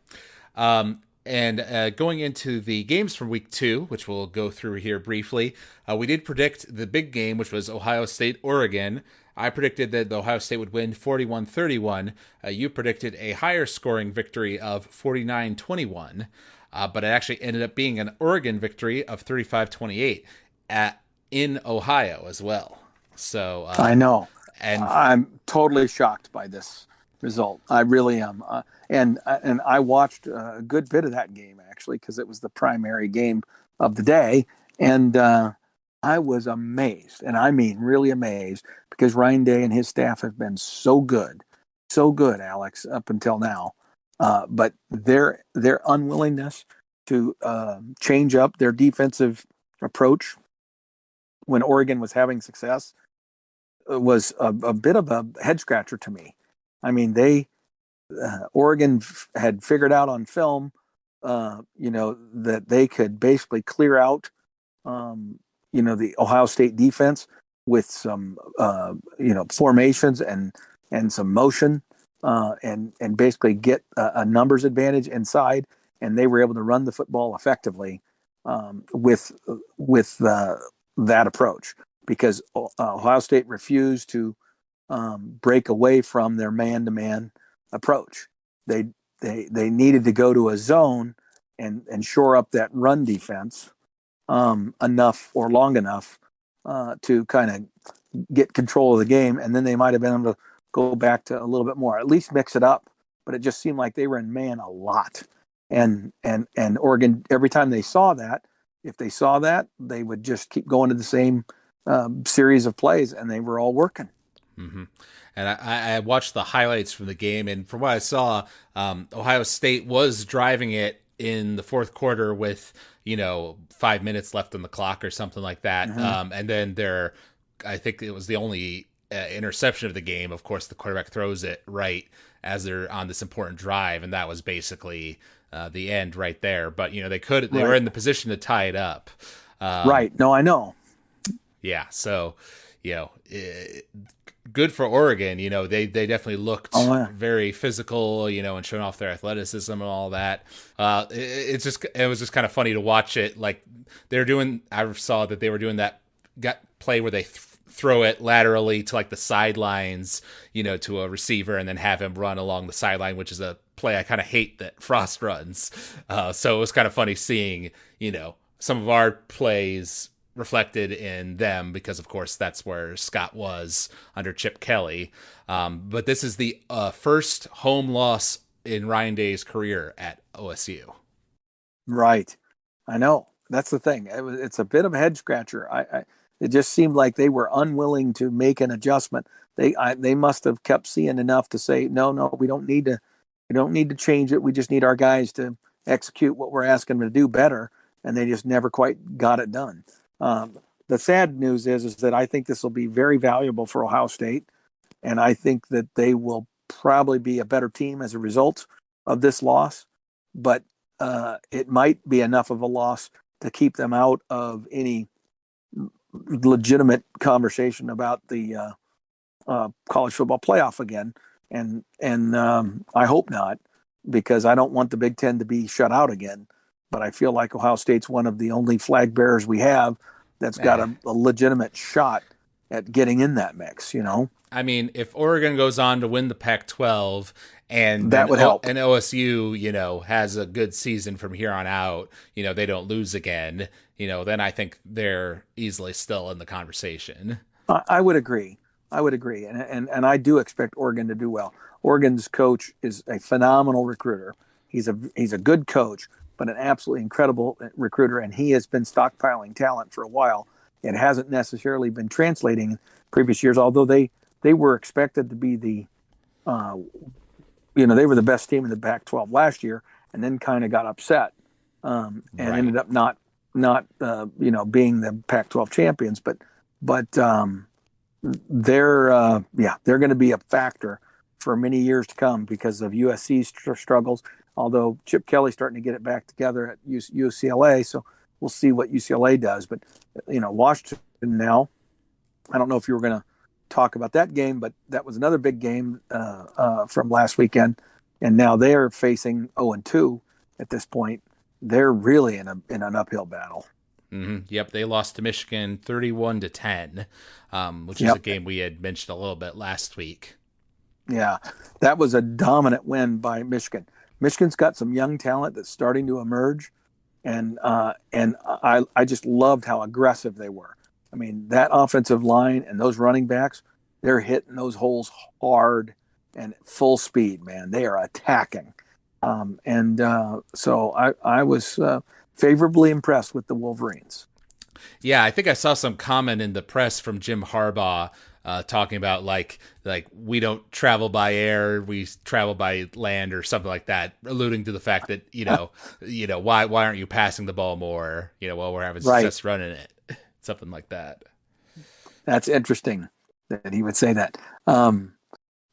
And going into the games from week 2, which we'll go through here briefly, we did predict the big game, which was Ohio State, Oregon. I predicted that Ohio State would win 41-31. You predicted a higher scoring victory of 49-21. But it actually ended up being an Oregon victory of 35-28 in Ohio as well. So I know. And I'm totally shocked by this result. I really am. And I watched a good bit of that game, actually, because it was the primary game of the day. And I was amazed, and I mean really amazed, because Ryan Day and his staff have been so good, Alex, up until now. But their unwillingness to change up their defensive approach when Oregon was having success was a bit of a head scratcher to me. I mean, Oregon had figured out on film, that they could basically clear out, the Ohio State defense with some, formations and some motion, and basically get a numbers advantage inside. And they were able to run the football effectively with that approach, because Ohio State refused to break away from their man-to-man approach. They needed to go to a zone and shore up that run defense enough or long enough to kind of get control of the game, and then they might have been able to go back to a little bit more, at least mix it up. But it just seemed like they were in man a lot, and Oregon, every time they saw that, if they saw that, they would just keep going to the same series of plays, and they were all working. Mm-hmm. And I watched the highlights from the game, and from what I saw, Ohio State was driving it in the fourth quarter with 5 minutes left on the clock or something like that. Mm-hmm. And then I think it was the only interception of the game. Of course, the quarterback throws it right as they're on this important drive, and that was basically the end right there. But they were in the position to tie it up. Right. No, I know. Yeah. So, good for Oregon. They definitely looked very physical, and showing off their athleticism and all that. It was just kind of funny to watch it. Like I saw that they were doing that play where they throw it laterally to like the sidelines, to a receiver, and then have him run along the sideline, which is a play I kind of hate that Frost runs. So it was kind of funny seeing, some of our plays reflected in them, because of course that's where Scott was under Chip Kelly. But this is the first home loss in Ryan Day's career at OSU. Right. I know. That's the thing. It's a bit of a head scratcher. It just seemed like they were unwilling to make an adjustment. They must have kept seeing enough to say, no, we don't need to change it. We just need our guys to execute what we're asking them to do better. And they just never quite got it done. The sad news is that I think this will be very valuable for Ohio State, and I think that they will probably be a better team as a result of this loss. But it might be enough of a loss to keep them out of any legitimate conversation about the college football playoff again. And I hope not, because I don't want the Big Ten to be shut out again. But I feel like Ohio State's one of the only flag bearers we have that's got a legitimate shot at getting in that mix, I mean, if Oregon goes on to win the Pac-12 and That then would help. and OSU, has a good season from here on out, they don't lose again, then I think they're easily still in the conversation. I would agree. I would agree, and I do expect Oregon to do well. Oregon's coach is a phenomenal recruiter. He's a good coach, but an absolutely incredible recruiter, and he has been stockpiling talent for a while. It hasn't necessarily been translating in previous years, although they were expected to be uh, they were the best team in the Pac-12 last year, and then kind of got upset and Right. ended up not being the Pac-12 champions, but they're going to be a factor for many years to come because of USC's struggles. Although Chip Kelly's starting to get it back together at UCLA, so we'll see what UCLA does. But Washington now, I don't know if you were going to talk about that game, but that was another big game from last weekend, and now they are facing 0-2 at this point. They're really in an uphill battle. Yep, they lost to Michigan 31-10, which is a Yep. game we had mentioned a little bit last week. Yeah, that was a dominant win by Michigan. Michigan's got some young talent that's starting to emerge, and I just loved how aggressive they were. I mean, that offensive line and those running backs, they're hitting those holes hard and full speed, man. They are attacking, and so I was favorably impressed with the Wolverines. Yeah, I think I saw some comment in the press from Jim Harbaugh talking about like we don't travel by air, we travel by land or something like that, alluding to the fact that why aren't you passing the ball more? While we're having Right. success running it, something like that. That's interesting that he would say that.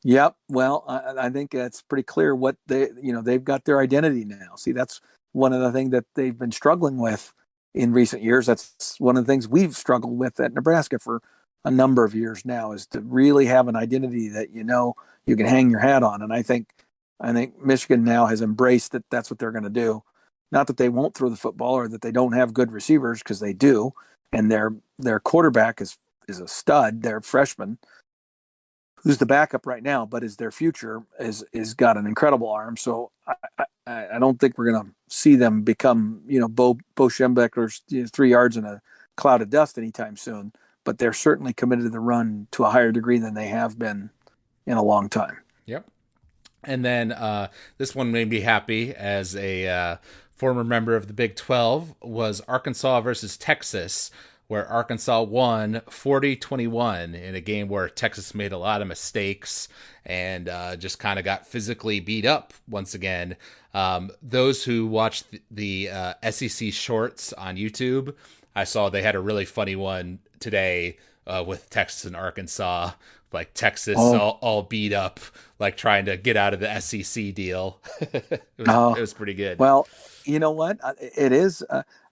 Yep. Well, I think that's pretty clear what they've got their identity now. See, that's one of the things that they've been struggling with in recent years. That's one of the things we've struggled with at Nebraska for a number of years now is to really have an identity that you can hang your hat on. And I think Michigan now has embraced that that's what they're going to do. Not that they won't throw the football or that they don't have good receivers because they do, and their quarterback is a stud. Their freshman who's the backup right now, but is their future is got an incredible arm. So I don't think we're going to see them become Bo Schembechler's 3 yards in a cloud of dust anytime soon. But they're certainly committed to the run to a higher degree than they have been in a long time. Yep. And then this one made me happy as a former member of the Big 12 was Arkansas versus Texas, where Arkansas won 40-21 in a game where Texas made a lot of mistakes and just kind of got physically beat up once again. Those who watched the SEC shorts on YouTube, I saw they had a really funny one today with Texas and Arkansas, like Texas Oh, all beat up, like trying to get out of the SEC deal. oh, It was pretty good. well, you know what? It is.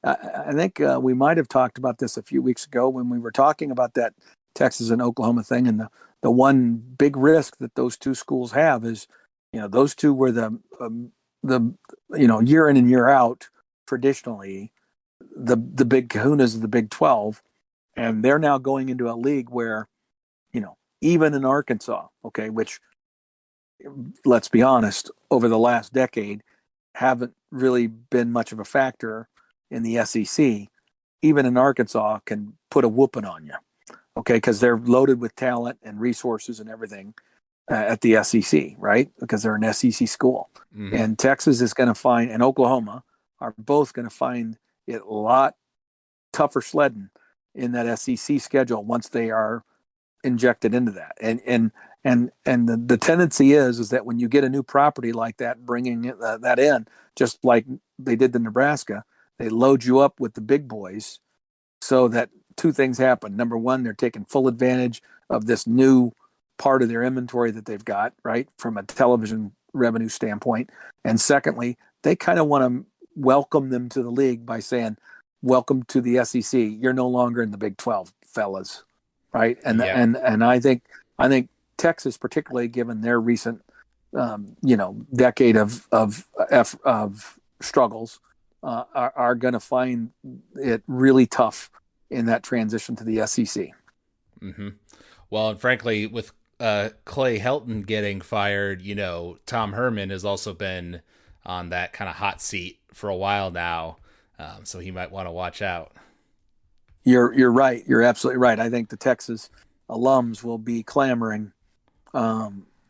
I think we might have talked about this a few weeks ago when we were talking about that Texas and Oklahoma thing, and the one big risk that those two schools have is, those two were the year in and year out traditionally the big kahunas of the Big 12, and they're now going into a league where, even in Arkansas, okay, which, let's be honest, over the last decade haven't really been much of a factor in the SEC, even in Arkansas can put a whooping on you, okay, because they're loaded with talent and resources and everything at the SEC, right? Because they're an SEC school. Mm-hmm. And Texas is going to find, and Oklahoma are both going to find it a lot tougher sledding in that SEC schedule once they are injected into that. And the tendency is that when you get a new property like that, bringing that in, just like they did to Nebraska, they load you up with the big boys so that two things happen. Number one, they're taking full advantage of this new part of their inventory that they've got, right, from a television revenue standpoint. And secondly, they kind of want to welcome them to the league by saying, welcome to the SEC. You're no longer in the Big 12, fellas, right? And Yep. and and I think Texas, particularly given their recent decade of struggles, are going to find it really tough in that transition to the SEC. Mm-hmm. Well, and frankly, with Clay Helton getting fired, Tom Herman has also been on that kind of hot seat for a while now, so he might want to watch out. You're right. You're absolutely right. I think the Texas alums will be clamoring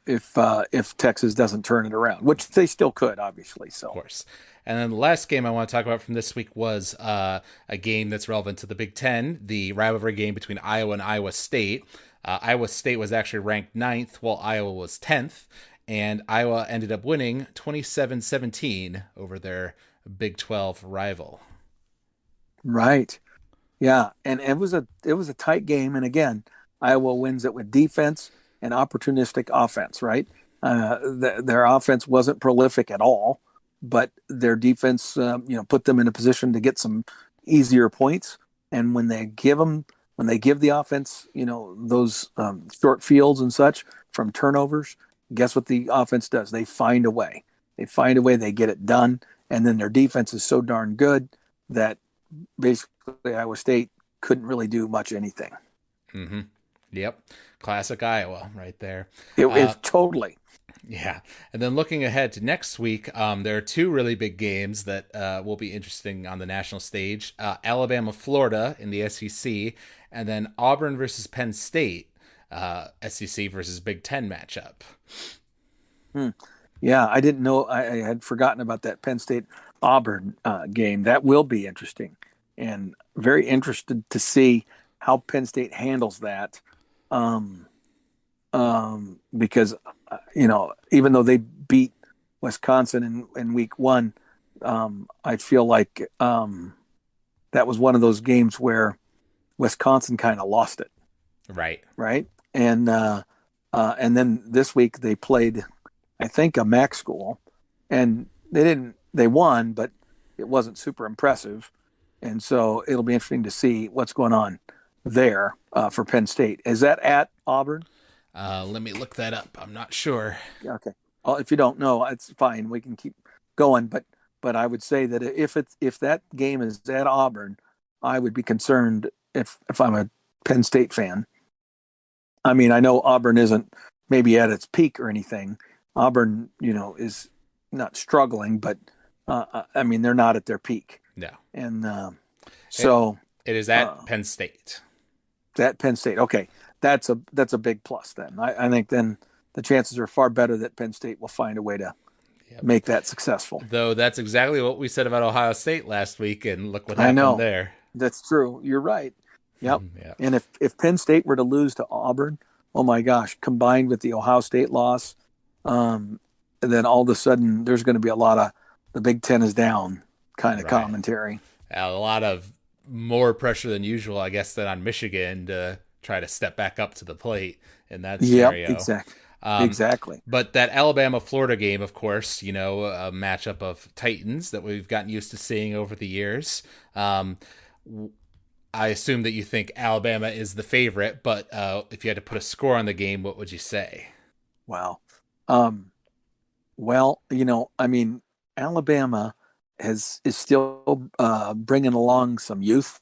if Texas doesn't turn it around, which they still could, obviously. Of So course. And then the last game I want to talk about from this week was a game that's relevant to the Big Ten, the rivalry game between Iowa and Iowa State. Iowa State was actually ranked ninth, while Iowa was 10th, and Iowa ended up winning 27-17 over their Big 12 rival. right, yeah, and it was a tight game, and again, Iowa wins it with defense and opportunistic offense. Right, their offense wasn't prolific at all, but their defense, put them in a position to get some easier points. And when they give the offense, those short fields and such from turnovers, guess what the offense does? They find a way. They find a way. They get it done, and then their defense is so darn good that basically Iowa State couldn't really do much anything. Mm-hmm. Yep. Classic Iowa right there. It totally. Yeah. And then looking ahead to next week, there are two really big games that will be interesting on the national stage. Alabama, Florida in the SEC, and then Auburn versus Penn State, SEC versus Big Ten matchup. Hmm. Yeah, I didn't know. I had forgotten about that Penn State Auburn game. That will be interesting, and very interested to see how Penn State handles that. Um, because even though they beat Wisconsin in week one, I feel like that was one of those games where Wisconsin kind of lost it, Right. right? And then this week they played, I think, a MAC school, and they won, but it wasn't super impressive. And so it'll be interesting to see what's going on there for Penn State. Is that at Auburn? Let me look that up. I'm not sure. Yeah, okay. Well, if you don't know, it's fine. We can keep going, but I would say that if that game is at Auburn, I would be concerned if I'm a Penn State fan. I mean, I know Auburn isn't maybe at its peak or anything. Auburn, is not struggling, but I mean, they're not at their peak. No. And It, so it is at Penn State. that Penn State, okay, that's a big plus. Then I think then the chances are far better that Penn State will find a way to Yep. make that successful. Though that's exactly what we said about Ohio State last week, and look what I happened know there. that's true. You're right. Yep. Yeah. And if Penn State were to lose to Auburn, oh my gosh, combined with the Ohio State loss, then all of a sudden there's going to be a lot of the Big Ten is down kind of Right. commentary. A lot of more pressure than usual, I guess, than on Michigan to try to step back up to the plate in that Yep, scenario. exactly. Um, Exactly. but that Alabama Florida game, of course, a matchup of Titans that we've gotten used to seeing over the years. I assume that you think Alabama is the favorite, but if you had to put a score on the game, what would you say? Wow. Well, I mean, Alabama is still bringing along some youth.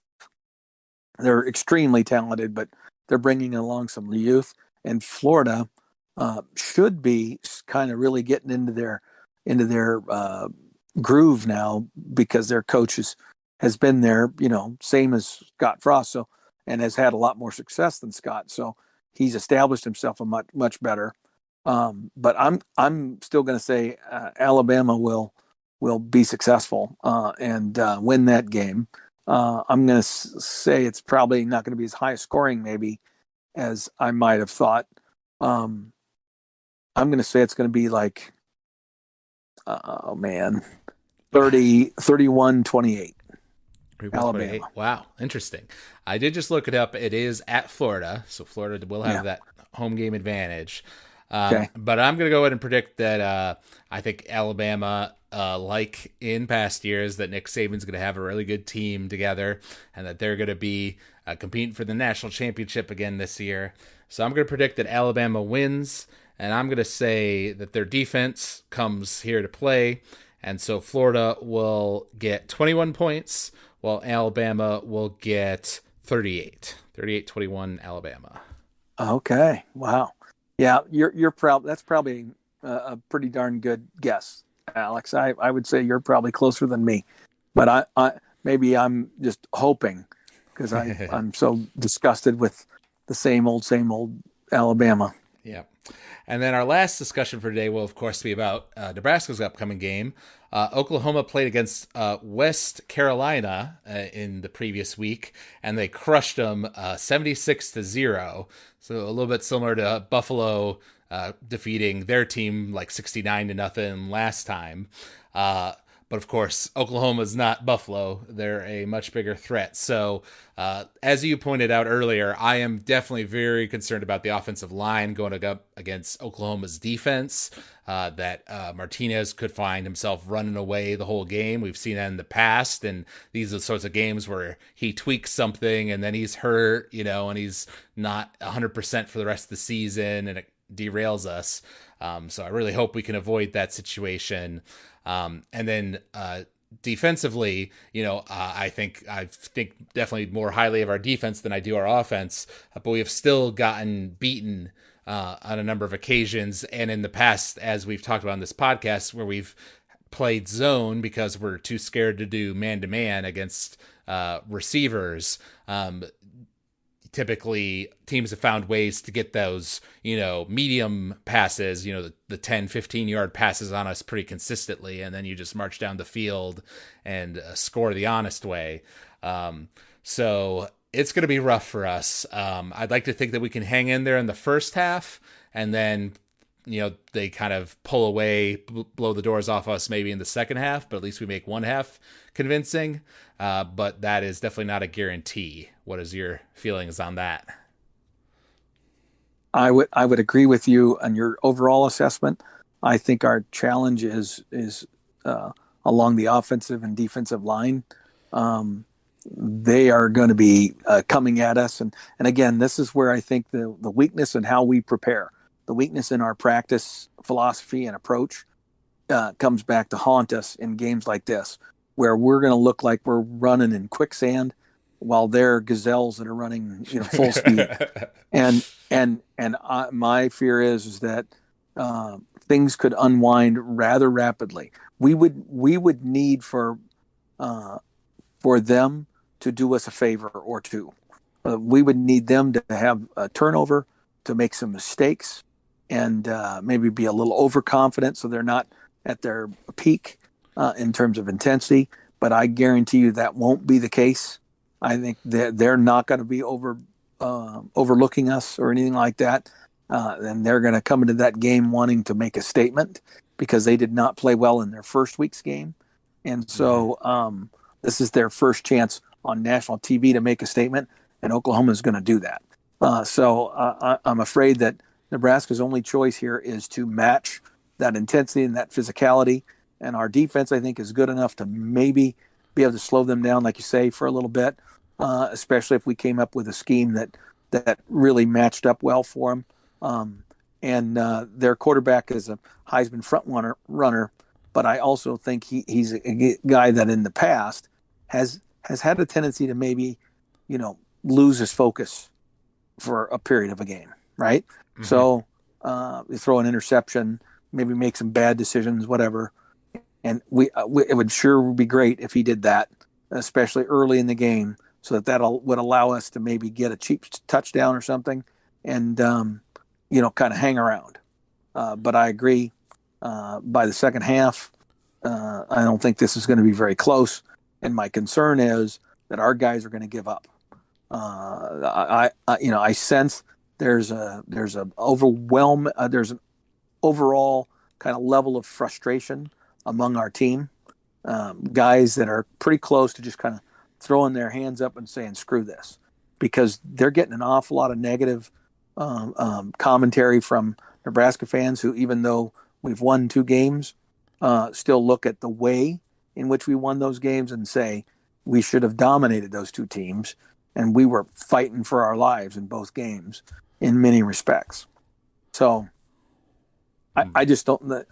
They're extremely talented, but they're bringing along some youth. And Florida should be kind of really getting into their groove now because their coach has been there, same as Scott Frost, so and has had a lot more success than Scott. So he's established himself a much better. But I'm still going to say Alabama will be successful and win that game. I'm going to say it's probably not going to be as high scoring maybe as I might have thought. I'm going to say it's going to be like, oh man, 31-28. Alabama. Wow, interesting. I did just look it up. It is at Florida, so Florida will have that home game advantage. Okay. But I'm going to go ahead and predict that I think Alabama, like in past years, that Nick Saban's going to have a really good team together and that they're going to be competing for the national championship again this year. So I'm going to predict that Alabama wins, and I'm going to say that their defense comes here to play. And so Florida will get 21 points, while Alabama will get 38. 38-21 Alabama. Okay. Wow. Yeah, you're probably that's probably a pretty darn good guess, Alex. I would say you're probably closer than me, but I maybe I'm just hoping because I'm so disgusted with the same old Alabama. Yeah. And then our last discussion for today will, of course, be about Nebraska's upcoming game. Oklahoma played against West Carolina in the previous week, and they crushed them 76-0. So a little bit similar to Buffalo defeating their team like 69-0 last time. But of course, Oklahoma is not Buffalo. They're a much bigger threat. So, as you pointed out earlier, I am definitely very concerned about the offensive line going up against Oklahoma's defense. That Martinez could find himself running away the whole game. We've seen that in the past, and these are the sorts of games where he tweaks something and then he's hurt, and he's not 100% for the rest of the season, and it derails us. So I really hope we can avoid that situation. And then defensively, I think definitely more highly of our defense than I do our offense, but we have still gotten beaten on a number of occasions, and in the past, as we've talked about on this podcast, where we've played zone because we're too scared to do man to man against receivers. Typically teams have found ways to get those, medium passes, the 10, 15-yard passes on us pretty consistently. And then you just march down the field and score the honest way. So it's going to be rough for us. I'd like to think that we can hang in there in the first half, and then they kind of pull away, blow the doors off us maybe in the second half, but at least we make one half convincing. But that is definitely not a guarantee. What is your feelings on that? I would agree with you on your overall assessment. I think our challenge is along the offensive and defensive line. They are going to be coming at us, and again, this is where I think the weakness in how we prepare, the weakness in our practice philosophy and approach, comes back to haunt us in games like this, where we're going to look like we're running in quicksand while they're gazelles that are running, full speed. And my fear is that things could unwind rather rapidly. We would need for them to do us a favor or two. We would need them to have a turnover, to make some mistakes, and maybe be a little overconfident so they're not at their peak in terms of intensity. But I guarantee you that won't be the case. I think they're not going to be overlooking us or anything like that. And they're going to come into that game wanting to make a statement because they did not play well in their first week's game. And so this is their first chance on national TV to make a statement, and Oklahoma is going to do that. I'm afraid that Nebraska's only choice here is to match that intensity and that physicality. And our defense, I think, is good enough to maybe be able to slow them down, like you say, for a little bit, especially if we came up with a scheme that really matched up well for them. And their quarterback is a Heisman front runner, but I also think he's a guy that in the past has had a tendency to maybe, lose his focus for a period of a game, right? Mm-hmm. So you throw an interception, maybe make some bad decisions, whatever. And it would sure be great if he did that, especially early in the game, so that would allow us to maybe get a cheap touchdown or something, and kind of hang around. But I agree. By the second half, I don't think this is going to be very close. And my concern is that our guys are going to give up. I sense there's an overall kind of level of frustration among our team. Guys that are pretty close to just kind of throwing their hands up and saying, screw this, because they're getting an awful lot of negative commentary from Nebraska fans who, even though we've won 2 games, still look at the way in which we won those games and say we should have dominated those 2 teams, and we were fighting for our lives in both games in many respects. So I just don't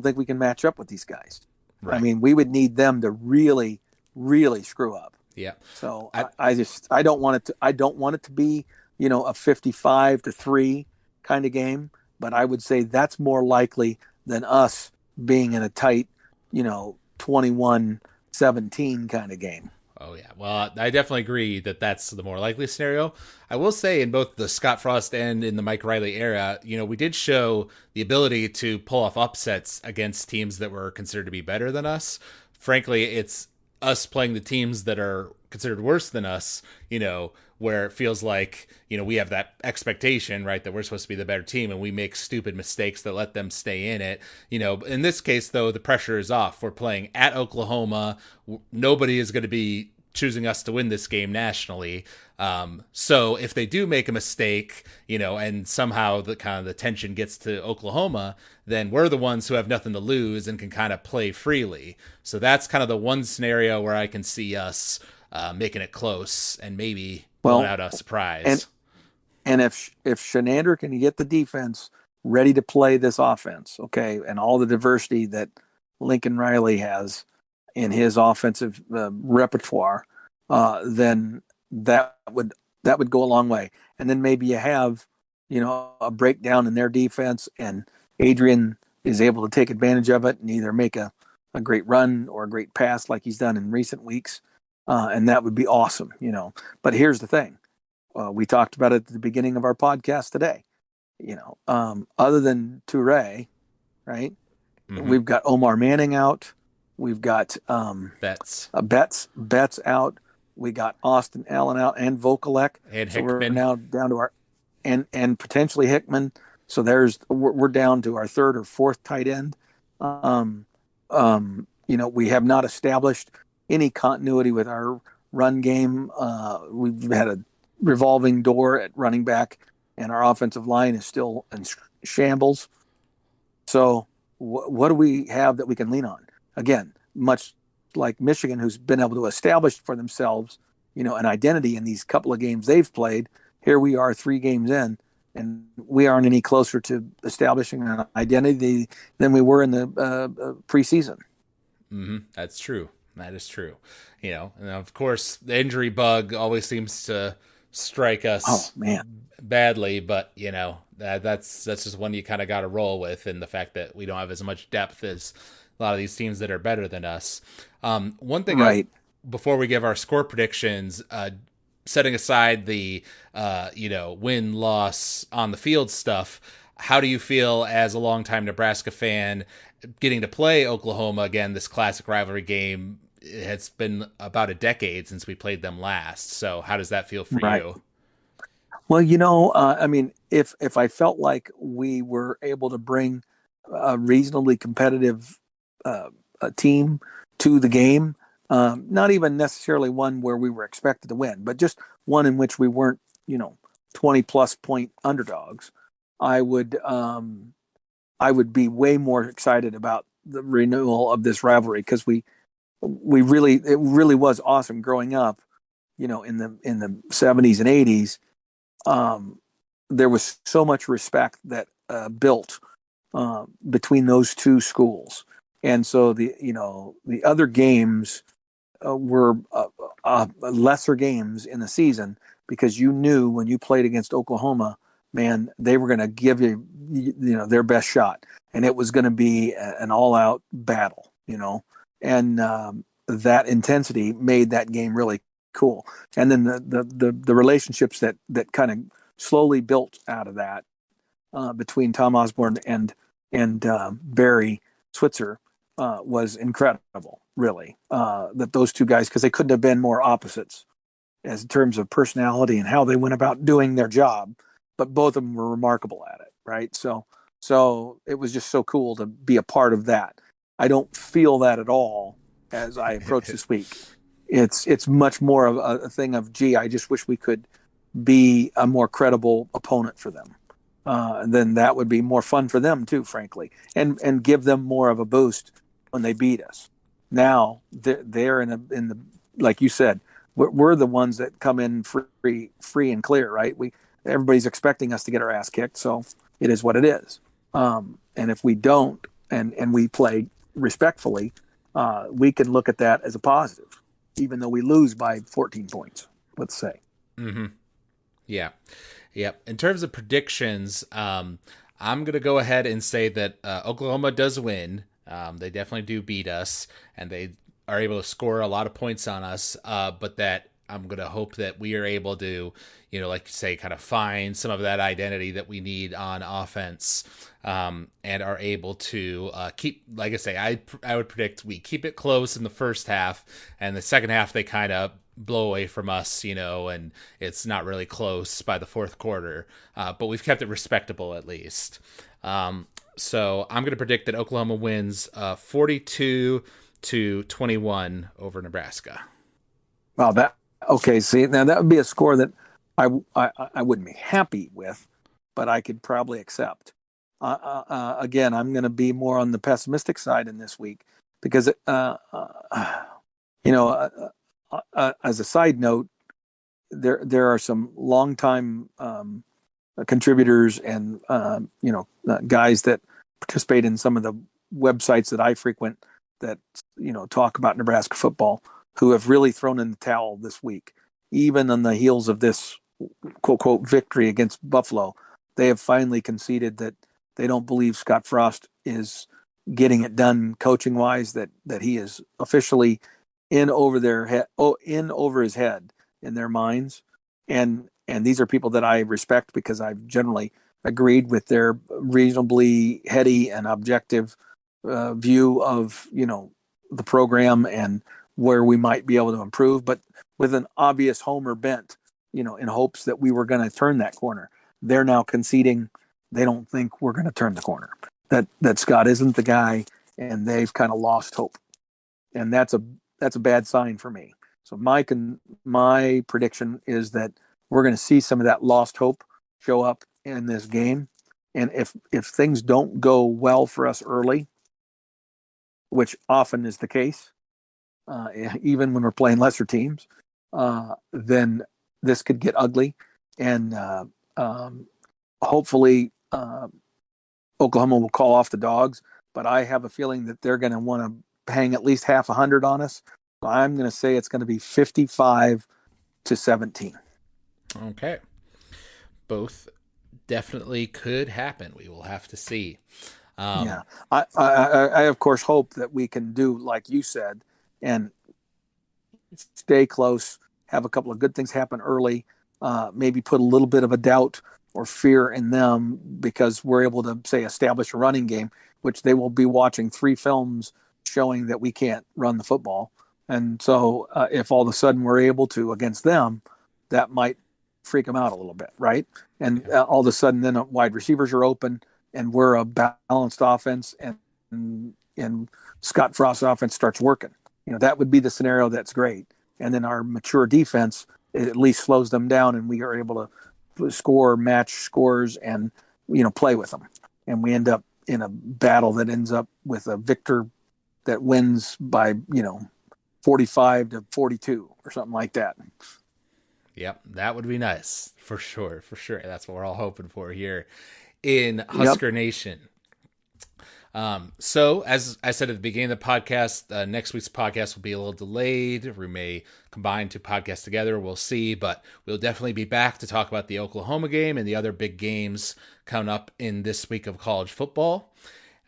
think we can match up with these guys. Right. I mean, we would need them to really, really screw up. Yeah. So I don't want it to be, a 55-3 kind of game, but I would say that's more likely than us being in a tight, 21-17 kind of game. Oh yeah, well, I definitely agree that that's the more likely scenario. I will say in both the Scott Frost and in the Mike Riley era, we did show the ability to pull off upsets against teams that were considered to be better than us. Frankly, it's us playing the teams that are considered worse than us, where it feels like, we have that expectation, right, that we're supposed to be the better team and we make stupid mistakes that let them stay in it. In this case, though, the pressure is off. We're playing at Oklahoma. Nobody is going to be choosing us to win this game nationally. So if they do make a mistake, and somehow the kind of the tension gets to Oklahoma, then we're the ones who have nothing to lose and can kind of play freely. So that's kind of the one scenario where I can see us making it close and maybe pulling out a surprise. And if Shenander can get the defense ready to play this offense, okay, and all the diversity that Lincoln Riley has in his offensive repertoire, then that would go a long way. And then maybe you have, a breakdown in their defense, and Adrian is able to take advantage of it and either make a great run or a great pass like he's done in recent weeks. And that would be awesome, But here's the thing. We talked about it at the beginning of our podcast today. Other than Toure, right? Mm-hmm. We've got Omar Manning out. We've got Betts out. We got Austin Allen out and Vokalek. And so Hickman. We're now down to our and potentially Hickman. So we're down to our third or fourth tight end. We have not established any continuity with our run game. We've had a revolving door at running back, and our offensive line is still in shambles. So what do we have that we can lean on? Again, much like Michigan, who's been able to establish for themselves, an identity in these couple of games they've played. Here we are 3 games in, and we aren't any closer to establishing an identity than we were in the preseason. Mm-hmm. That's true. That is true. And of course, the injury bug always seems to strike us badly, but that's just one you kind of got to roll with, and the fact that we don't have as much depth as a lot of these teams that are better than us. One thing, right. Before we give our score predictions, setting aside the win-loss on the field stuff, how do you feel as a longtime Nebraska fan getting to play Oklahoma again, this classic rivalry game? It's been about a decade since we played them last. So how does that feel for you? Well, if I felt like we were able to bring a reasonably competitive team to the game, not even necessarily one where we were expected to win, but just one in which we weren't, 20 plus point underdogs, I would be way more excited about the renewal of this rivalry, because it really was awesome growing up, in the 70s and 80s. There was so much respect that built between those two schools, and so the other games were lesser games in the season, because you knew when you played against Oklahoma, man, they were going to give you their best shot, and it was going to be an all-out battle, and that intensity made that game really cool. And then the relationships that kind of slowly built out of that between Tom Osborne and Barry Switzer was incredible, really. That those two guys, because they couldn't have been more opposites as in terms of personality and how they went about doing their job, but both of them were remarkable at it, right? So it was just so cool to be a part of that. I don't feel that at all as I approach this week. It's much more of a thing of, gee, I just wish we could be a more credible opponent for them. Then that would be more fun for them too, frankly, and give them more of a boost when they beat us. Now they're in the like you said, we're the ones that come in free and clear, right? Everybody's expecting us to get our ass kicked, so it is what it is. And if we don't, and we play respectfully, we can look at that as a positive, even though we lose by 14 points, let's say. Mm-hmm. Yeah. Yep. In terms of predictions, I'm going to go ahead and say that Oklahoma does win. They definitely do beat us, and they are able to score a lot of points on us. But that I'm going to hope that we are able to, like you say, kind of find some of that identity that we need on offense, and are able to keep, like I say, I would predict we keep it close in the first half, and the second half they kind of blow away from us, and it's not really close by the fourth quarter. But we've kept it respectable at least. So I'm going to predict that Oklahoma wins 42-21 over Nebraska. Well, okay. See, now that would be a score that I wouldn't be happy with, but I could probably accept. Again, I'm going to be more on the pessimistic side in this week because, as a side note, there are some longtime contributors and guys that participate in some of the websites that I frequent that talk about Nebraska football who have really thrown in the towel this week, even on the heels of this quote quote victory against Buffalo. They have finally conceded that they don't believe Scott Frost is getting it done coaching wise, that he is officially in over his head in their minds. And these are people that I respect because I've generally agreed with their reasonably heady and objective view of the program and where we might be able to improve, but with an obvious homer bent, in hopes that we were going to turn that corner. They're now conceding they don't think we're going to turn the corner. That Scott isn't the guy, and they've kind of lost hope, and that's a bad sign for me. So my prediction is that we're going to see some of that lost hope show up in this game, and if things don't go well for us early, which often is the case, even when we're playing lesser teams, then this could get ugly, and hopefully Oklahoma will call off the dogs. But I have a feeling that they're going to want to hang at least half 100 on us. So I'm going to say it's going to be 55-17. Okay. Both definitely could happen. We will have to see. Yeah, I of course hope that we can do like you said and stay close, have a couple of good things happen early, maybe put a little bit of a doubt or fear in them because we're able to, say, establish a running game, which they will be watching 3 films showing that we can't run the football. And so if all of a sudden we're able to against them, that might freak them out a little bit, right? And all of a sudden then wide receivers are open and we're a balanced offense and Scott Frost's offense starts working. That would be the scenario that's great. And then our mature defense, it at least slows them down and we are able to score, match scores, and, play with them. And we end up in a battle that ends up with a victor that wins by, 45-42 or something like that. Yep, that would be nice for sure. For sure, that's what we're all hoping for here in Husker Nation. So, as I said at the beginning of the podcast, next week's podcast will be a little delayed. We may combine 2 podcasts together. We'll see, but we'll definitely be back to talk about the Oklahoma game and the other big games coming up in this week of college football.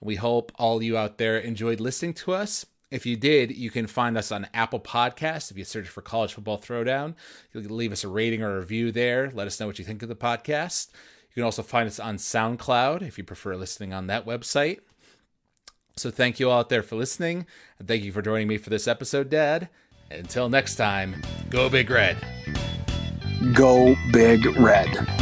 We hope all you out there enjoyed listening to us. If you did, you can find us on Apple Podcasts. If you search for College Football Throwdown, you can leave us a rating or a review there. Let us know what you think of the podcast. You can also find us on SoundCloud if you prefer listening on that website. So thank you all out there for listening, and thank you for joining me for this episode, Dad. And until next time, go Big Red. Go Big Red.